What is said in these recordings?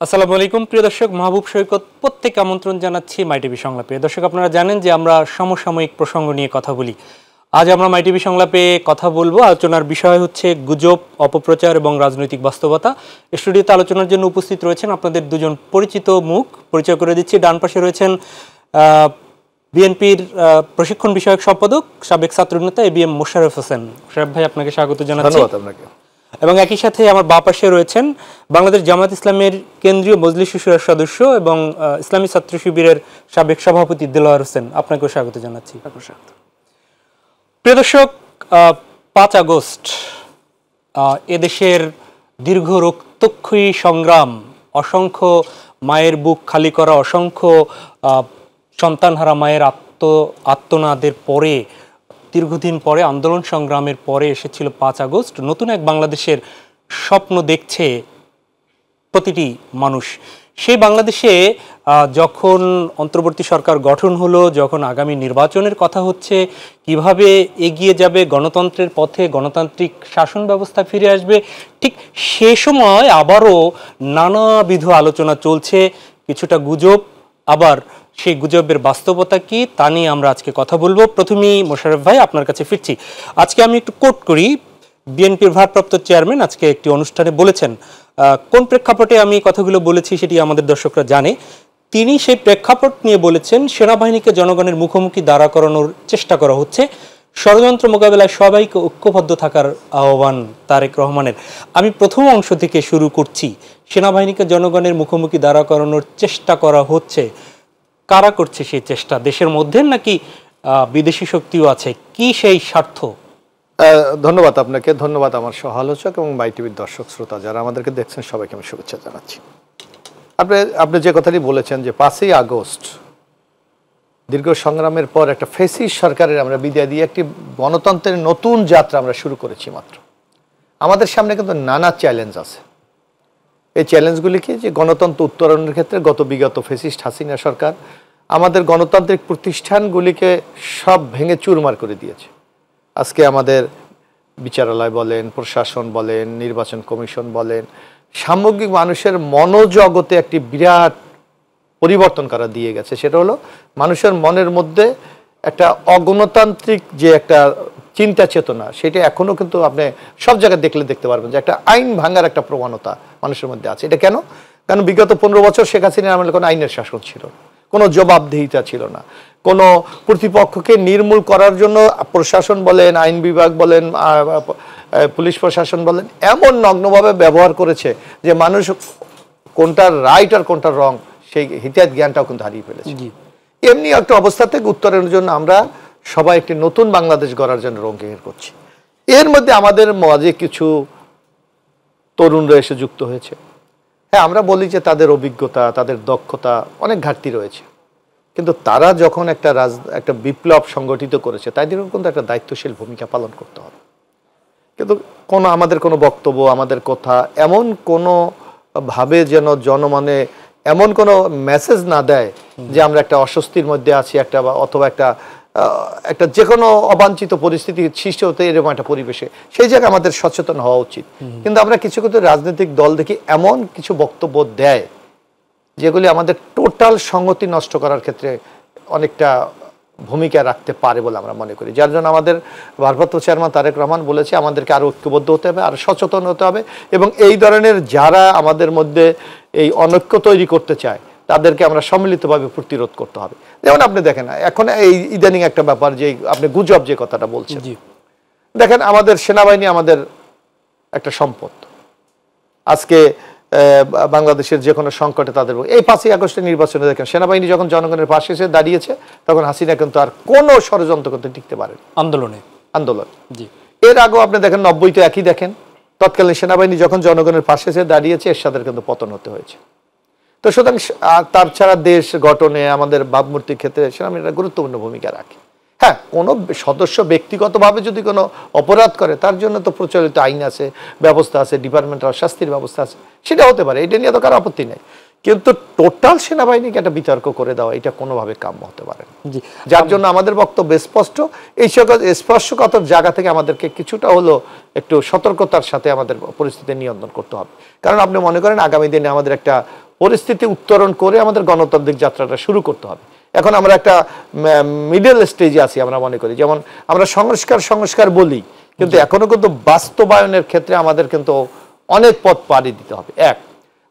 আসসালামু আলাইকুম প্রিয় দর্শক, মাহবুব সৈকত প্রত্যেককে আমন্ত্রণ জানাচ্ছি মাই টিভি সংলাপে। দর্শক, আপনারা জানেন যে আমরা সমসাময়িক প্রসঙ্গ নিয়ে কথা বলি। আজ আমরা মাই টিভি সংলাপে কথা বলবো, আলোচনার বিষয় হচ্ছে গুজব, অপপ্রচার এবং রাজনৈতিক বাস্তবতা। স্টুডিওতে আলোচনার জন্য উপস্থিত রয়েছেন আপনাদের দুজন পরিচিত মুখ। পরিচয় করে দিচ্ছি। ডান পাশে রয়েছেন বিএনপির প্রশিক্ষণ বিষয়ক সম্পাদক, সাবেক ছাত্রনেতা এবিএম মোশাররফ হোসেন। মোশাররফ ভাই, আপনাকে স্বাগত জানাচ্ছি। ধন্যবাদ আপনাকে। এবং একই সাথে আমার বাঁ পাশে রয়েছেন বাংলাদেশ জামায়াত ইসলামের কেন্দ্রীয় মজলিস শুরার সদস্য এবং ইসলামী ছাত্র শিবিরের সাবেক সভাপতি দেলোয়ার হোসেন। আপনাকেও স্বাগত জানাচ্ছি। প্রিয় দর্শক, 5 আগস্ট এদেশের দীর্ঘ রক্তক্ষয়ী সংগ্রাম, অসংখ্য মায়ের বুক খালি করা, অসংখ্য সন্তানহারা মায়ের আত্মনাদের পরে, দীর্ঘদিন পরে আন্দোলন সংগ্রামের পরে এসেছিল 5 আগস্ট। নতুন এক বাংলাদেশের স্বপ্ন দেখছে প্রতিটি মানুষ। সেই বাংলাদেশে যখন অন্তর্বর্তী সরকার গঠন হলো, যখন আগামী নির্বাচনের কথা হচ্ছে, কিভাবে এগিয়ে যাবে গণতন্ত্রের পথে, গণতান্ত্রিক শাসন ব্যবস্থা ফিরে আসবে, ঠিক সে সময় আবারও নানাবিধ আলোচনা চলছে। কিছুটা গুজব, আবার সেই গুজবের বাস্তবতা কি তা নিয়ে আমরা আজকে কথা বলবো। প্রথমেই মোশাররফ ভাই, আপনার কাছে ফিরছি। আজকে আমি একটু কোট করি। বিএনপির ভারপ্রাপ্ত চেয়ারম্যান আজকে একটি অনুষ্ঠানে বলেছেন, কোন প্রেক্ষাপটে আমি কথাগুলো বলেছি সেটি আমাদের দর্শকরা জানে। তিনি সেই প্রেক্ষাপট নিয়ে বলেছেন, সেনাবাহিনীকে জনগণের মুখোমুখি দাঁড়া করানোর চেষ্টা করা হচ্ছে, ষড়যন্ত্র মোকাবেলায় সবাইকে ঐক্যবদ্ধ থাকার আহ্বান তারেক রহমানের। আমি প্রথম অংশ থেকে শুরু করছি। সেনাবাহিনীকে জনগণের মুখোমুখি দাঁড়া করানোর চেষ্টা করা হচ্ছে, কারা করছে সেই চেষ্টা? দেশের মধ্যে নাকি বিদেশি শক্তিও আছে? কি সেই স্বার্থ? ধন্যবাদ আপনাকে, ধন্যবাদ আমার সহ আলোচক এবং মাই টিভির দর্শক শ্রোতা যারা আমাদেরকে দেখছেন, সবাইকে আমি শুভেচ্ছা জানাচ্ছি। আপনি যে কথাটি বলেছেন যে 5ই আগস্ট দীর্ঘ সংগ্রামের পর একটা ফ্যাসিস্ট সরকারের আমরা বিদায় দিয়ে একটি গণতন্ত্রের নতুন যাত্রা আমরা শুরু করেছি মাত্র। আমাদের সামনে কিন্তু নানা চ্যালেঞ্জ আছে। এই চ্যালেঞ্জগুলিকে যে গণতন্ত্র উত্তরণের ক্ষেত্রে বিগত ফ্যাসিস্ট হাসিনা সরকার আমাদের গণতান্ত্রিক প্রতিষ্ঠানগুলিকে সব ভেঙে চুরমার করে দিয়েছে। আজকে আমাদের বিচারালয় বলেন, প্রশাসন বলেন, নির্বাচন কমিশন বলেন, সামগ্রিক মানুষের মনোজগতে একটি বিরাট পরিবর্তন করা দিয়ে গেছে। সেটা হলো মানুষের মনের মধ্যে একটা অগণতান্ত্রিক যে একটা চিন্তা চেতনা, সেটা এখনো কিন্তু আপনি সব জায়গায় দেখতে পারবেন যে একটা আইন ভাঙার একটা প্রবণতা মানুষের মধ্যে আছে। এটা কেন? কারণ বিগত 15 বছর শেখ হাসিনার আমলে কোনো আইনের শাসন ছিল, কোনো জবাবদিহিতা ছিল না। কোনো প্রতিপক্ষকে নির্মূল করার জন্য প্রশাসন বলেন, আইন বিভাগ বলেন, পুলিশ প্রশাসন বলেন, এমন নগ্নভাবে ব্যবহার করেছে যে মানুষ কোনটা রাইট আর কোনটা রং সেই হিতায়ত জ্ঞানটাও কিন্তু হারিয়ে ফেলেছে। এমনি একটা অবস্থা থেকে উত্তরের জন্য আমরা সবাই একটি নতুন বাংলাদেশ গড়ার জন্য অঙ্গীকার করছি। এর মধ্যে আমাদের মাঝে কিছু তরুণরা এসে যুক্ত হয়েছে। হ্যাঁ, আমরা বলি যে তাদের অভিজ্ঞতা, তাদের দক্ষতা অনেক ঘাটতি রয়েছে, কিন্তু তারা যখন একটা বিপ্লব সংগঠিত করেছে, তাদেরও কিন্তু একটা দায়িত্বশীল ভূমিকা পালন করতে হবে। কিন্তু আমাদের কোনো বক্তব্য, আমাদের কথা এমন কোনো ভাবে যেন জনমনে এমন কোনো মেসেজ না দেয় যে আমরা একটা অস্বস্তির মধ্যে আছি, অথবা একটা যে কোনো অবাঞ্ছিত পরিস্থিতি সৃষ্টি হতে এরকম একটা পরিবেশে, সেই জায়গায় আমাদের সচেতন হওয়া উচিত। কিন্তু আমরা কিছু রাজনৈতিক দল দেখি এমন কিছু বক্তব্য দেয় যেগুলি আমাদের টোটাল সংগতি নষ্ট করার ক্ষেত্রে অনেকটা ভূমিকা রাখতে পারে বলে আমরা মনে করি। যার জন্য আমাদের ভারপ্রাপ্ত চেয়ারম্যান তারেক রহমান বলেছে আমাদেরকে আরো ঐক্যবদ্ধ হতে হবে, আরো সচেতন হতে হবে, এবং এই ধরনের যারা আমাদের মধ্যে এই অনৈক্য তৈরি করতে চায় তাদেরকে আমরা সম্মিলিতভাবে প্রতিরোধ করতে হবে। যেমন আপনি দেখেন এখন এই ইদানিং একটা ব্যাপার, যে আপনি গুজব যে কথাটা বলছেন, দেখেন আমাদের সেনাবাহিনী আমাদের একটা সম্পদ। আজকে বাংলাদেশের যে কোনো সংকটে তাদের এই 5ই আগস্টের নির্বাচনে দেখেন সেনাবাহিনী যখন জনগণের পাশে এসে দাঁড়িয়েছে, তখন হাসিনা কিন্তু আর কোনো ষড়যন্ত্র করতে টিকতে পারেন আন্দোলন। এর আগেও আপনি দেখেন 90-তে একই দেখেন, তৎকালীন সেনাবাহিনী যখন জনগণের পাশে এসে দাঁড়িয়েছে, এরশাদের কিন্তু পতন হতে হয়েছে। তো সুতরাং তার ছাড়া দেশ গঠনে আমাদের ভাবমূর্তির ক্ষেত্রে সেনাবাহিনী গুরুত্বপূর্ণ ভূমিকা রাখে। হ্যাঁ, কোনো সদস্য ব্যক্তিগতভাবে যদি কোনো অপরাধ করে, তার জন্য তো প্রচলিত আইন আছে, ব্যবস্থা আছে, ডিপার্টমেন্টাল শাস্তির ব্যবস্থা আছে, সেটা হতে পারে, এটা নিয়ে তো কারো আপত্তি নেই। কিন্তু টোটাল সেনাবাহিনীকে একটা বিতর্ক করে দেওয়া, এটা কোনোভাবে কাম্য হতে পারে না। যার জন্য আমাদের বক্তব্য স্পষ্ট। এই সকল স্পর্শকাতর জায়গা থেকে আমাদেরকে কিছুটা হলো একটু সতর্কতার সাথে আমাদের পরিস্থিতি নিয়ন্ত্রণ করতে হবে। কারণ আপনি মনে করেন আগামী দিনে আমাদের একটা পরিস্থিতি উত্তরণ করে আমাদের গণতান্ত্রিক যাত্রাটা শুরু করতে হবে। এখন আমরা একটা মিডল স্টেজে আছি আমরা মনে করি, যেমন আমরা সংস্কার বলি, কিন্তু এখনো কিন্তু বাস্তবায়নের ক্ষেত্রে আমাদের কিন্তু অনেক পথ পাড়ি দিতে হবে।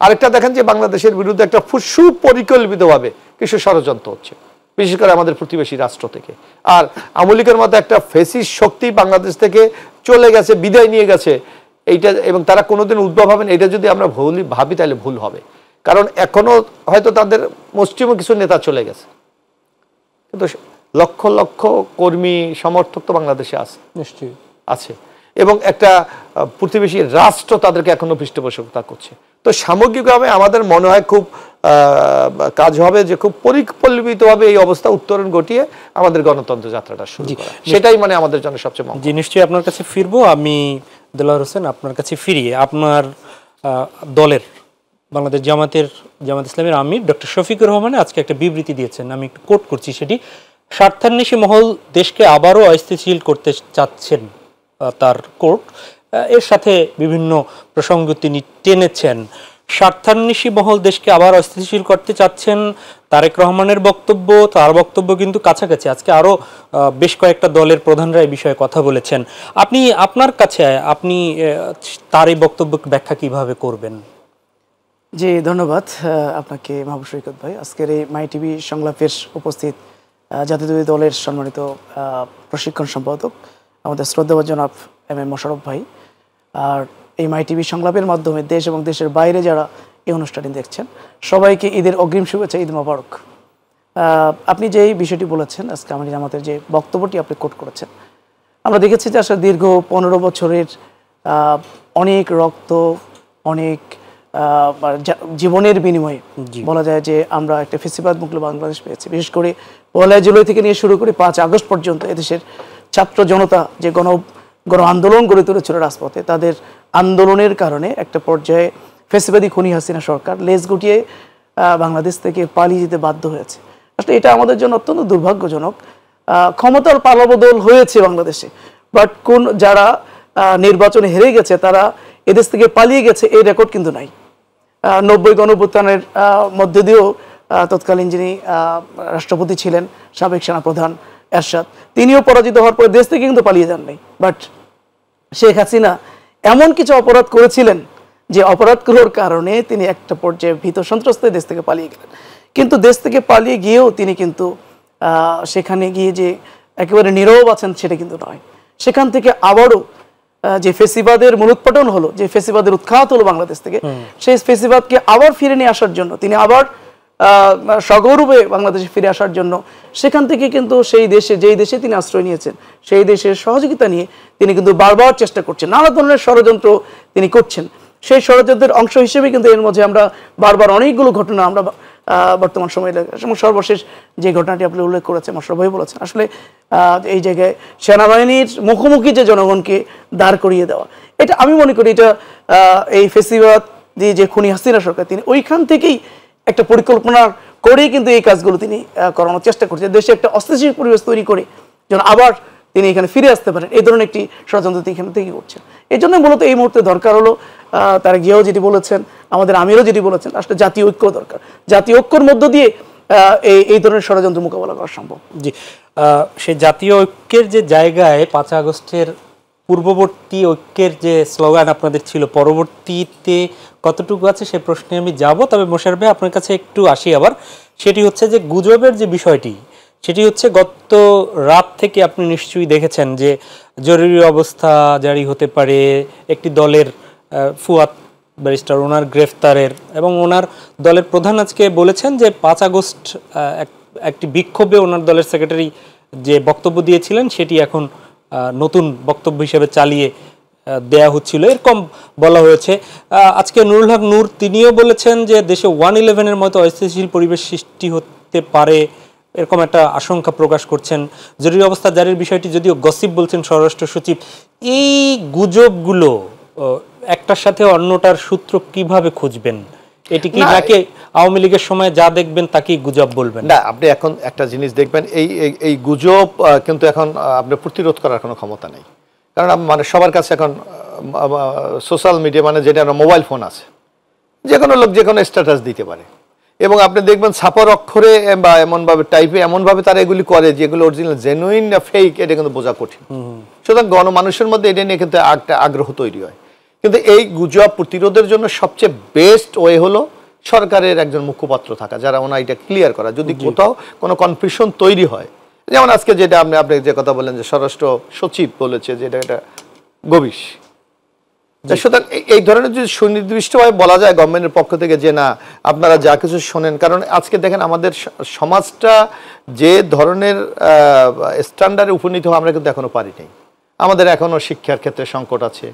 আরেকটা দেখেন যে বাংলাদেশের বিরুদ্ধে একটা সুপরিকল্পিতভাবে কিছু ষড়যন্ত্র হচ্ছে, বিশেষ করে আমাদের প্রতিবেশী রাষ্ট্র থেকে। আর আওয়ামী লীগের মতো একটা ফেসিস্ট শক্তি বাংলাদেশ থেকে চলে গেছে, বিদায় নিয়ে গেছে, এইটা এবং তারা কোনোদিন উদ্ভব হবেন, এটা যদি আমরা ভাবি তাহলে ভুল হবে। কারণ এখনো হয়তো তাদের মুষ্টিমেয় কিছু নেতা চলে গেছে, কিন্তু লক্ষ লক্ষ কর্মী সমর্থক তো বাংলাদেশে আছে, নিশ্চয়ই আছে, এবং একটা প্রতিবেশী রাষ্ট্র তাদেরকে এখনো পৃষ্ঠপোষকতা করছে। তো সামগ্রিকভাবে আমাদের মনে হয় খুব কাজ হবে যে খুব পরিকল্পিতভাবে এই অবস্থা উত্তরণ ঘটিয়ে আমাদের গণতন্ত্র যাত্রাটা শুরু করা, সেটাই মানে আমাদের জন্য সবচেয়ে মঙ্গল। জি, নিশ্চয়ই আপনার কাছে ফিরবো। আমি দেলোয়ার হোসেন আপনার কাছে ফিরিয়ে আপনার দলের বাংলাদেশ জামাত ইসলামের আমির ডক্টর শফিকুর রহমান আজকে একটা বিবৃতি দিয়েছেন, আমি একটু কোট করছি সেটি। স্বার্থান্বেষী মহল দেশকে আবারও অস্থিতিশীল করতে চাচ্ছেন, তার কোট। এর সাথে বিভিন্ন প্রসঙ্গ তিনি টেনেছেন। স্বার্থান্বেষী মহল দেশকে আবার অস্থিতিশীল করতে চাচ্ছেন, তারেক রহমানের বক্তব্য, তার বক্তব্য কিন্তু কাছাকাছি। আজকে আরো বেশ কয়েকটা দলের প্রধানরা এই বিষয়ে কথা বলেছেন। আপনার কাছে আপনি তার এই বক্তব্য ব্যাখ্যা কিভাবে করবেন? জি, ধন্যবাদ আপনাকে মাহবুব সৈকত ভাই। আজকের এই মাই টিভি সংলাপের উপস্থিত জাতীয়তাবাদী দলের সম্মানিত প্রশিক্ষণ সম্পাদক আমাদের শ্রদ্ধাভাজন জনাব এম এ মোশাররফ ভাই, আর এই মাই টিভি সংলাপের মাধ্যমে দেশ এবং দেশের বাইরে যারা এই অনুষ্ঠানটি দেখছেন সবাইকে ঈদের অগ্রিম শুভেচ্ছা, ঈদ মোবারক। আপনি যে এই বিষয়টি বলেছেন, আজকে আমাদের জামাতের যে বক্তব্যটি আপনি কোট করেছেন, আমরা দেখেছি যে আসলে দীর্ঘ 15 বছরের অনেক রক্ত, অনেক জীবনের বিনিময়ে বলা যায় যে আমরা একটা ফেসিবাদ মুক্ত বাংলাদেশ পেয়েছি। বিশেষ করে 1 জুলাই থেকে নিয়ে শুরু করে 5 আগস্ট পর্যন্ত এদেশের ছাত্র জনতা যে গণ আন্দোলন গড়ে তুলেছিল রাজপথে, তাদের আন্দোলনের কারণে একটা পর্যায়ে ফেসিবাদী খুনি হাসিনা সরকার লেজ গুটিয়ে বাংলাদেশ থেকে পালিয়ে যেতে বাধ্য হয়েছে। আসলে এটা আমাদের জন্য অত্যন্ত দুর্ভাগ্যজনক। ক্ষমতার পালাবদল হয়েছে বাংলাদেশে, বাট যারা নির্বাচনে হেরে গেছে তারা এদেশ থেকে পালিয়ে গেছে এই রেকর্ড কিন্তু নাই। 90 গণঅভ্যুত্থানের মধ্য দিয়েও তৎকালীন যিনি রাষ্ট্রপতি ছিলেন সাবেক সেনাপ্রধান এরশাদ, তিনিও পরাজিত হওয়ার পরে দেশ থেকে কিন্তু পালিয়ে যান নাই। বাট শেখ হাসিনা এমন কিছু অপরাধ করেছিলেন যে অপরাধগুলোর কারণে তিনি একটা পর্যায়ে ভীত সন্ত্রস্ত দেশ থেকে পালিয়ে গেলেন। কিন্তু দেশ থেকে পালিয়ে গিয়েও তিনি কিন্তু সেখানে গিয়ে যে একেবারে নীরব আছেন সেটা কিন্তু নয়। সেখান থেকে আবারও যে ফেসিবাদের মূলোৎপাটন হলো, যে ফেসিবাদের উৎখাত হলো বাংলাদেশ থেকে, সেই ফেসিবাদকে আবার ফিরে নিয়ে আসার জন্য, তিনি আবার সগৌরবে বাংলাদেশে ফিরে আসার জন্য সেখান থেকে কিন্তু সেই দেশে, যেই দেশে তিনি আশ্রয় নিয়েছেন সেই দেশের সহযোগিতা নিয়ে তিনি কিন্তু বারবার চেষ্টা করছেন, নানা ধরনের ষড়যন্ত্র তিনি করছেন। সেই ষড়যন্ত্রের অংশ হিসেবে কিন্তু এর মধ্যে আমরা বারবার অনেকগুলো ঘটনা আমরা বর্তমান সময়ে এবং সর্বশেষ যে ঘটনাটি আপনি উল্লেখ করেছেন, মোশাররফ ভাই বলেছেন, আসলে এই জায়গায় সেনাবাহিনীর মুখোমুখি যে জনগণকে দাঁড় করিয়ে দেওয়া, এটা আমি মনে করি এটা এই ফেসিবাদ যে খুনি হাসিনা সরকার, তিনি ওইখান থেকেই একটা পরিকল্পনা করেই কিন্তু এই কাজগুলো তিনি করানোর চেষ্টা করছেন, দেশে একটা অস্থিতিশীল পরিবেশ তৈরি করে যেন আবার তিনি এখানে ফিরে আসতে পারেন, এই ধরনের একটি ষড়যন্ত্র এখান থেকে করছেন। এই জন্য মূলত এই মুহূর্তে দরকার হলো তারা গিয়েও যেটি বলেছেন, আমাদের আমিরও যেটি বলেছেন, আসলে জাতীয় ঐক্য দরকার। জাতীয় ঐক্যের মধ্য দিয়ে এই ধরনের ষড়যন্ত্র মোকাবেলা করা সম্ভব। জি, সেই জাতীয় ঐক্যের যে জায়গায় 5 আগস্টের পূর্ববর্তী ঐক্যের যে স্লোগান আপনাদের ছিল, পরবর্তীতে কতটুকু আছে সে প্রশ্নে আমি যাব। তবে মোশাররফ ভাই আপনার কাছে একটু আসি আবার, সেটি হচ্ছে যে গুজবের যে বিষয়টি, সেটি হচ্ছে গত রাত থেকে আপনি নিশ্চয়ই দেখেছেন যে জরুরি অবস্থা জারি হতে পারে, একটি দলের ফুয়াদ ব্যারিস্টার ওনার গ্রেফতারের, এবং ওনার দলের প্রধান আজকে বলেছেন যে 5 আগস্ট একটি বিক্ষোভে ওনার দলের সেক্রেটারি যে বক্তব্য দিয়েছিলেন সেটি এখন নতুন বক্তব্য হিসেবে চালিয়ে দেয়া হচ্ছিল, এরকম বলা হয়েছে। আজকে নুরুল হক নূর তিনিও বলেছেন যে দেশে 111-এর মতো অস্থিতিশীল পরিবেশ সৃষ্টি হতে পারে, এরকম একটা আশঙ্কা প্রকাশ করছেন। জরুরি অবস্থা জারির বিষয়টি যদিও গসিপ বলছেন স্বরাষ্ট্র সচিব। এই গুজবগুলো একটার সাথে অন্যটার সূত্র কিভাবে খুঁজবেন? এটি কি নাকি আওয়ামী লীগের সময় যা দেখবেন তাকেই গুজব বলবেন? না, আপনি এখন একটা জিনিস দেখবেন, এই গুজব কিন্তু এখন আপনি প্রতিরোধ করার কোনো ক্ষমতা নেই। কারণ মানে সবার কাছে এখন সোশ্যাল মিডিয়া, মানে যেটা মোবাইল ফোন আছে, যে কোনো লোক যে কোনো স্ট্যাটাস দিতে পারে, এবং আপনি দেখবেন ছাপার অক্ষরে বা এমনভাবে টাইপে এমনভাবে তারা এগুলি করে যেগুলো অরিজিনাল জেনুইন না ফেক এটা কিন্তু বোঝা কঠিন। সুতরাং গণমানুষের মধ্যে এটা নিয়ে কিন্তু একটা আগ্রহ তৈরি হয়। কিন্তু এই গুজব প্রতিরোধের জন্য সবচেয়ে বেস্ট ওয়ে হলো সরকারের একজন মুখপাত্র থাকা, যারা ওনা এটা ক্লিয়ার করা। যদি কোথাও কোনো কনফিউশন তৈরি হয়, যেমন আজকে যেটা আপনি যে কথা বললেন যে স্বরাষ্ট্র সচিব বলেছে যে এটা গভীর, সুতরাং এই ধরনের যদি সুনির্দিষ্টভাবে বলা যায় গভর্নমেন্টের পক্ষ থেকে যে না আপনারা যা কিছু শোনেন, কারণ আজকে দেখেন আমাদের সমাজটা যে ধরনের স্ট্যান্ডার্ডে উপনীত আমরা কিন্তু এখনো পারি নাই। আমাদের এখনো শিক্ষার ক্ষেত্রে সংকট আছে,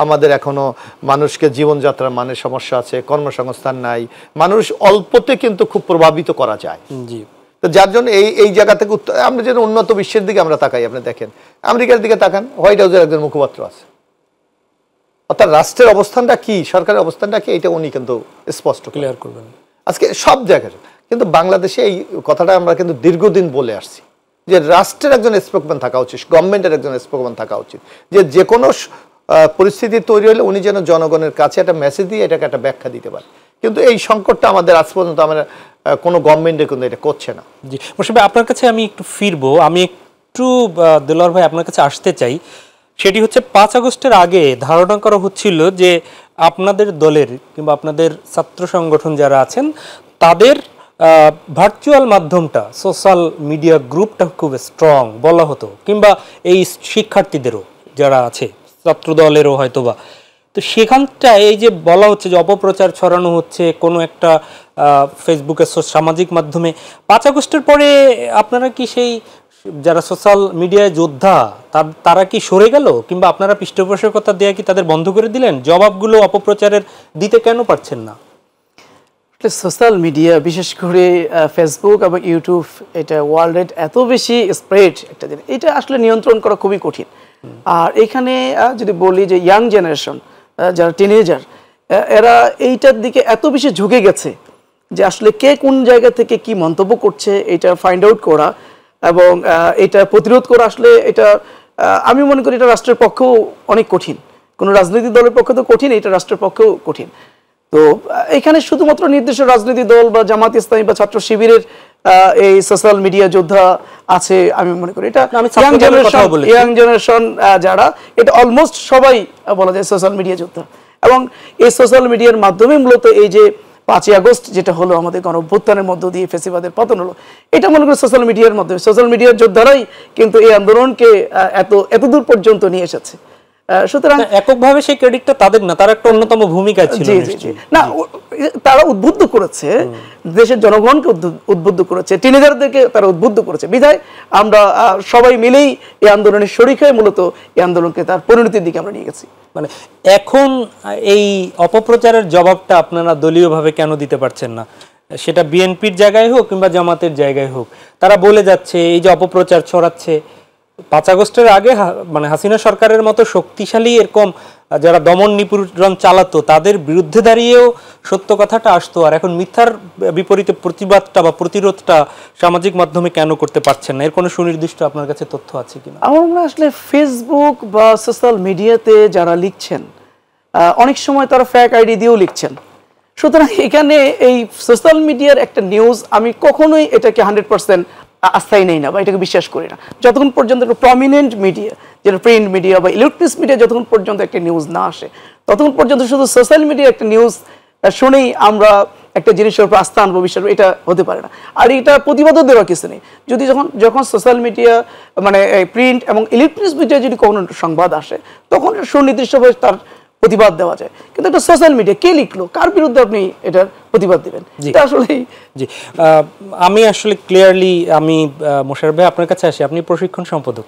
আমাদের এখনো মানুষকে জীবনযাত্রার মানের সমস্যা আছে, কর্মসংস্থান নাই, মানুষ অল্পতে কিন্তু খুব প্রভাবিত করা যায়। তো যার জন্য এই জায়গা থেকে আমরা যেন উন্নত বিশ্বের দিকে আমরা তাকাই, আপনি দেখেন আমেরিকার দিকে তাকান, হোয়াইট হাউসের একজন মুখপাত্র আছে, অর্থাৎ রাষ্ট্রের অবস্থানটা কি, সরকারের অবস্থানটা কি, এটা উনি কিন্তু স্পষ্ট ক্লিয়ার করবেন আজকে সব জায়গায়। কিন্তু বাংলাদেশে এই কথাটা আমরা কিন্তু দীর্ঘদিন বলে আসছি যে রাষ্ট্রের একজন স্পোকম্যান থাকা উচিত, গভর্নমেন্টের একজন স্পোকম্যান থাকা উচিত, যে কোনো পরিস্থিতি তৈরি হলে উনি যেন জনগণের কাছে একটা মেসেজ দিয়ে এটাকে একটা ব্যাখ্যা দিতে পারে। কিন্তু এই সংকটটা আমাদের আজ পর্যন্ত আমরা কোনো গভর্নমেন্টে কিন্তু এটা করছে না। জি মোশাররফ ভাই, আপনার কাছে আমি একটু ফিরবো, আমি একটু দেলোয়ার ভাই আপনার কাছে আসতে চাই। সেটি হচ্ছে 5 আগস্টের আগে ধারণা করা হচ্ছিল যে আপনাদের দলের কিংবা আপনাদের ছাত্র সংগঠন যারা আছেন তাদের ভার্চুয়াল মাধ্যমটা, সোশ্যাল মিডিয়া গ্রুপটা খুব স্ট্রং বলা হতো, কিংবা এই শিক্ষার্থীদেরও যারা আছে ছাত্র দলেরও হয়তোবা। তো সেখানটা এই যে বলা হচ্ছে যে অপপ্রচার ছড়ানো হচ্ছে কোনো একটা ফেসবুকে সামাজিক মাধ্যমে, 5 আগস্টের পরে আপনারা কি সেই যারা সোশ্যাল মিডিয়ায় যোদ্ধা তারা কি সরে গেল, কিংবা আপনারা পৃষ্ঠপোষকতা দেয়া কি তাদের বন্ধ করে দিলেন? জবাবগুলো অপপ্রচারের দিতে কেন পারছেন না? সোশ্যাল মিডিয়া বিশেষ করে ফেসবুক এবং ইউটিউব, এটা ওয়ার্ল্ডের এত বেশি স্প্রেড একটা জিনিস, এটা আসলে নিয়ন্ত্রণ করা খুবই কঠিন। আর এখানে যদি বলি যে ইয়াং জেনারেশন যারা টিনেজার, এরা এইটার দিকে এত বেশি ঝুঁকে গেছে যে আসলে কে কোন জায়গা থেকে কি মন্তব্য করছে এটা ফাইন্ড আউট করা এবং এটা প্রতিরোধ করা, আসলে এটা আমি মনে করি এটা রাষ্ট্রের পক্ষেও অনেক কঠিন। কোনো রাজনৈতিক দলের পক্ষে তো কঠিন, এটা রাষ্ট্রের পক্ষেও কঠিন। তো এখানে শুধুমাত্র নির্দিষ্ট রাজনৈতিক দল বা জামাত ইসলামী বা ছাত্র শিবিরের এই সোশ্যাল মিডিয়া যোদ্ধা আছে আমি মনে করি। এটা ইয়াং জেনারেশন যারা, এটা অলমোস্ট সবাই বলা যায় সোশ্যাল মিডিয়া যোদ্ধা। এবং এই সোশ্যাল মিডিয়ার মাধ্যমে মূলত এই যে 5 আগস্ট যেটা হলো আমাদের গণঅভ্যুত্থানের মধ্য দিয়ে ফ্যাসিবাদের পতন হলো, এটা মনে করি সোশ্যাল মিডিয়ার মাধ্যমে, সোশ্যাল মিডিয়ার যোদ্ধারাই কিন্তু এই আন্দোলনকে এত দূর পর্যন্ত নিয়ে এসেছে। সুতরাং এককভাবে সেই ক্রেডিটটা তাদের না, তার একটা অন্যতম ভূমিকা ছিল। না, তারা উদ্বুদ্ধ করেছে, দেশের জনগণকে উদ্বুদ্ধ করেছে, টিনেজারদেরকে তারা উদ্বুদ্ধ করেছে, বিধায় আমরা সবাই মিলেই এই আন্দোলনের শরিক হয়ে মূলত এই আন্দোলনকে তার পরিণতির দিকে আমরা নিয়ে গেছি। মানে এখন এই অপপ্রচারের জবাবটা আপনারা দলীয়ভাবে কেন দিতে পারছেন না? সেটা বিএনপির জায়গায় হোক কিংবা জামাতের জায়গায় হোক, তারা বলে যাচ্ছে এই যে অপপ্রচার ছড়াচ্ছে, 5 আগস্টের আগে মানে হাসিনা সরকারের মতো শক্তিশালী এরকম যারা দমন নিপীড়ন চালাতো তাদের বিরুদ্ধে দাঁড়িয়েও সত্য কথাটা আসতো, আর এখন মিথ্যার বিপরীতে প্রতিবাদটা বা প্রতিরোধটা সামাজিক মাধ্যমে কেন করতে পারছেন না? এর কোনো সুনির্দিষ্ট আপনার কাছে তথ্য আছে কিনা? আমার মনে হয় আসলে ফেসবুক বা সোশ্যাল মিডিয়াতে যারা লিখছেন অনেক সময় তারা ফেক আইডি দিয়েও লিখছেন। সুতরাং এখানে এই সোশ্যাল মিডিয়ার একটা নিউজ আমি কখনোই এটাকে 100% আস্থায় নেই না বা এটাকে বিশ্বাস করি না যতক্ষণ পর্যন্ত একটা প্রমিনেন্ট মিডিয়া, যেটা প্রিন্ট মিডিয়া বা ইলেকট্রনিক্স মিডিয়া, যতক্ষণ পর্যন্ত একটা নিউজ না আসে ততক্ষণ পর্যন্ত শুধু সোশ্যাল মিডিয়া একটা নিউজ শুনেই আমরা একটা জিনিসের উপর আস্থা আনবো, বিশ্বাস, এটা হতে পারে না। আর এটা প্রতিবাদও দেওয়ার কিছু নেই। যদি যখন সোশ্যাল মিডিয়া মানে প্রিন্ট এবং ইলেকট্রনিক্স মিডিয়া যদি কোনো সংবাদ আসে তখন সুনির্দিষ্টভাবে তার প্রতিবাদ দেওয়া যায়, কিন্তু এটা সোশ্যাল মিডিয়া কে লিখলো, কার বিরুদ্ধে আপনি এটার প্রতিবাদ দিবেন? এটা আসলে জি আমি আসলে ক্লিয়ারলি আমি মোশাররফ ভাই আপনার কাছে আসি। আপনি প্রশিক্ষণ সম্পাদক,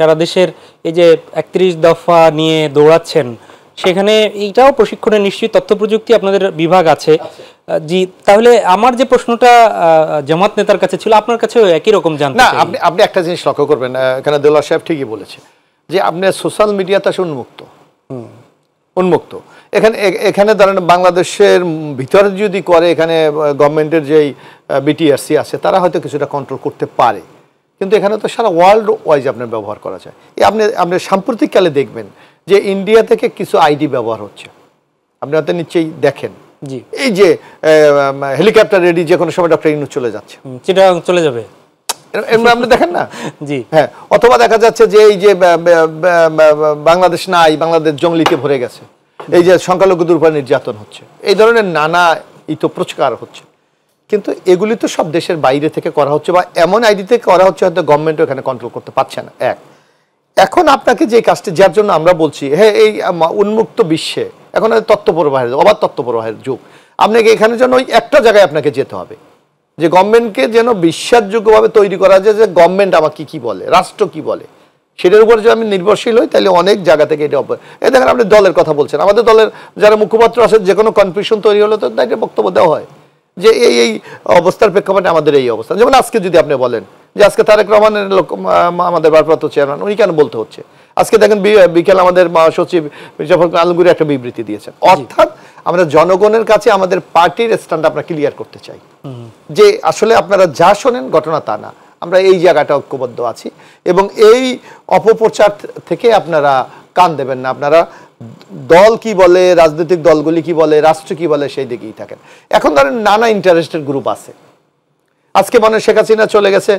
সারা দেশের এই যে 31 দফা নিয়ে দৌড়াচ্ছেন, সেখানে এইটাও প্রশিক্ষণের নিশ্চয়ই তথ্য প্রযুক্তি আপনাদের বিভাগ আছে। জি, তাহলে আমার যে প্রশ্নটা জামাত নেতার কাছে ছিল আপনার কাছেও একই রকম জানতে চাই। আপনি একটা জিনিস লক্ষ্য করবেন, এখানে দেলোয়ার সাহেব ঠিকই বলেছে যে আপনি সোশ্যাল মিডিয়াতে উন্মুক্ত। এখানে ধরেন বাংলাদেশের ভিতরে যদি করে, এখানে গভর্নমেন্টের যেই বিটিআরসি আছে তারা হয়তো কিছুটা কন্ট্রোল করতে পারে, কিন্তু এখানে তো সারা ওয়ার্ল্ড ওয়াইজ আপনার ব্যবহার করা যায়। আপনি সাম্প্রতিককালে দেখবেন যে ইন্ডিয়া থেকে কিছু আইডি ব্যবহার হচ্ছে, আপনি হয়তো নিশ্চয়ই দেখেন জি এই যে হেলিকপ্টার রেডি, যে কোনো সময় ডক্টর ইউনূস চলে যাচ্ছে, চিটাগাং চলে যাবে, আপনি দেখেন না? জি হ্যাঁ, অথবা দেখা যাচ্ছে যে এই যে বাংলাদেশ নাই, বাংলাদেশ জঙ্গলিতে ভরে গেছে, এই যে সংখ্যালঘুদের উপর নির্যাতন হচ্ছে, এই ধরনের নানা প্রচার হচ্ছে। কিন্তু এগুলি তো সব দেশের বাইরে থেকে করা হচ্ছে, বা এমন আইডি থেকে করা হচ্ছে হয়তো গভর্নমেন্টও এখানে কন্ট্রোল করতে পারছে না। এখন আপনাকে যে কাজটি, যার জন্য আমরা বলছি হ্যাঁ এই উন্মুক্ত বিশ্বে এখন তথ্য প্রবাহের, অবাধ তথ্য প্রবাহের যুগ, আপনাকে এখানে যেন ওই একটা জায়গায় আপনাকে যেতে হবে, যে গভর্নমেন্টকে যেন বিশ্বাসযোগ্যভাবে তৈরি করা যায় যে গভর্নমেন্ট আমাকে কি বলে, রাষ্ট্র কি বলে, সেটার উপর যদি আমি নির্ভরশীল হই, তাহলে অনেক জায়গা থেকে এটা এই দেখেন আপনি দলের কথা বলছেন, আমাদের দলের যারা মুখপাত্র আছে, যে কোনো কনফিউশন তৈরি হলে তো তাদের বক্তব্য দেওয়া হয় যে এই অবস্থার প্রেক্ষাপটে আমাদের এই অবস্থা। যেমন আজকে যদি আপনি বলেন যে আজকে তারেক রহমানের লোক আমাদের ভারপ্রাপ্ত চেয়ারম্যান, উনি কেন বলতে হচ্ছে, আজকে দেখেন বিকেল আমাদের মহাসচিব মির্জা ফখরুল আলমগীর একটা বিবৃতি দিয়েছেন। অর্থাৎ আমরা জনগণের কাছে আমাদের পার্টির স্ট্যান্ড আমরা ক্লিয়ার করতে চাই যে আসলে আপনারা যা শোনেন ঘটনা তা না, আমরা এই জায়গাটা ঐক্যবদ্ধ আছি, এবং এই অপপ্রচার থেকে আপনারা কান দেবেন না। আপনারা দল কি বলে, রাজনৈতিক দলগুলি কি বলে, রাষ্ট্র কি বলে, সেই দিকেই থাকেন। এখন ধরেন নানা ইন্টারেস্টেড গ্রুপ আছে, আজকে মনে শেখ হাসিনা চলে গেছে,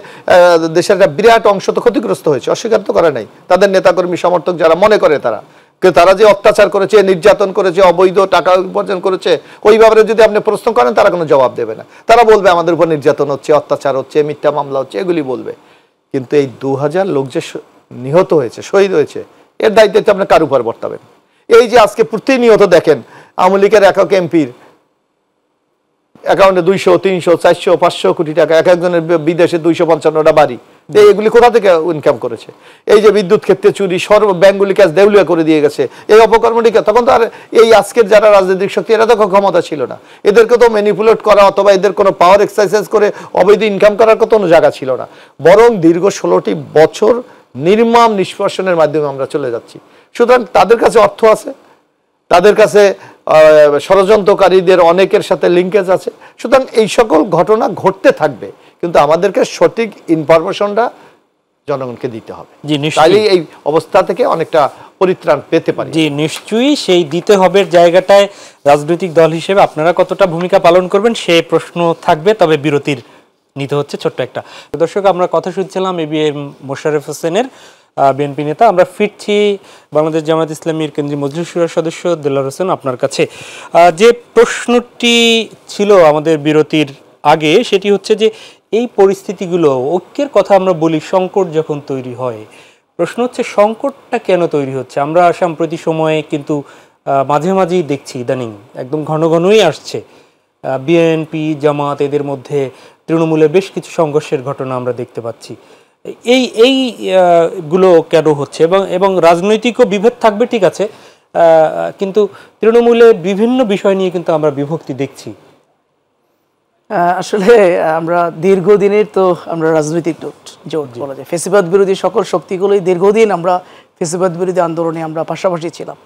দেশের একটা বিরাট অংশ তো ক্ষতিগ্রস্ত হয়েছে, অস্বীকার তো করা নাই। তাদের নেতাকর্মী সমর্থক যারা মনে করে তারা যে অত্যাচার করেছে, নির্যাতন করেছে, অবৈধ টাকা উপার্জন করেছে, ওই ব্যাপারে যদি আপনি প্রশ্ন করেন তারা কোনো জবাব দেবে না। তারা বলবে আমাদের উপর নির্যাতন হচ্ছে, অত্যাচার হচ্ছে, মিথ্যা মামলা হচ্ছে, এগুলি বলবে। কিন্তু এই 2000 লোক যে নিহত হয়েছে, শহীদ হয়েছে, এর দায়িত্ব আপনি কার উপর বর্তাবেন? এই যে আজকে প্রতিনিয়ত দেখেন আওয়ামী লীগের একক এমপির অ্যাকাউন্টে 200, 300, 400, 500 কোটি টাকা, এক একজনের বিদেশে 255টা বাড়ি, এগুলি কোথা থেকে ইনকাম করেছে? এই যে বিদ্যুৎ ক্ষেত্রে চুরি, ব্যাংকগুলি কাজ দেউলিয়া করে দিয়ে গেছে, এই অপকর্মটিকে তখন তো আর এই আজকের যারা রাজনৈতিক শক্তি, এরা তো ক্ষমতা ছিল না, এদেরকে তো ম্যানিপুলেট করা অথবা এদের কোনো পাওয়ার এক্সারসাইজ করে অবৈধ ইনকাম করার কোনো জায়গা ছিল না। বরং দীর্ঘ 16টি বছর নির্মম নিষ্পর্শনের মাধ্যমে আমরা চলে যাচ্ছি। সুতরাং তাদের কাছে অর্থ আছে, তাদের কাছে ষড়যন্ত্রকারীদের অনেকের সাথে লিঙ্কেজ আছে। সুতরাং এই সকল ঘটনা ঘটতে থাকবে, কিন্তু আমাদেরকে সঠিক ইনফরমেশনটা জনগণকে দিতে হবে, তাহলেই এই অবস্থা থেকে অনেকটা পরিত্রাণ পেতে পারি। জি নিশ্চয়ই সেই দিতে হবে জায়গাটায় রাজনৈতিক দল হিসেবে আপনারা কতটা ভূমিকা পালন করবেন সেই প্রশ্ন থাকবে। তবে বিরতির নিতে হচ্ছে ছোট্ট একটা। দর্শক, আমরা কথা শুনছিলাম এবিএম মোশাররফ হোসেনের, বিএনপি নেতা। আমরা ফিরছি বাংলাদেশ জামায়াত ইসলামীর কেন্দ্রীয় মজলিস শুরার সদস্য দেলোয়ার হোসেন আপনার কাছে। যে প্রশ্নটি ছিল আমাদের বিরতির আগে, সেটি হচ্ছে যে এই পরিস্থিতিগুলো, ঐক্যের কথা আমরা বলি, সংকট যখন তৈরি হয়, প্রশ্ন হচ্ছে সংকটটা কেন তৈরি হচ্ছে? আমরা সাম্প্রতিক সময়ে কিন্তু মাঝে মাঝেই দেখছি, ইদানিং একদম ঘন ঘনই আসছে, বিএনপি জামাত এদের মধ্যে তৃণমূলে বেশ কিছু সংঘর্ষের ঘটনা আমরা দেখতে পাচ্ছি। এই গুলো কেন হচ্ছে? এবং রাজনৈতিকও বিভেদ থাকবে, ঠিক আছে, কিন্তু তৃণমূলে বিভিন্ন বিষয় নিয়ে কিন্তু আমরা বিভক্তি দেখছি। আসলে আমরা দীর্ঘদিনের তো আমরা রাজনৈতিক জোট বলা যায়, ফ্যাসিবাদ বিরোধী সকল শক্তিগুলোই দীর্ঘদিন আমরা ফ্যাসিবাদ বিরোধী আন্দোলনে আমরা পাশাপাশি ছিলাম।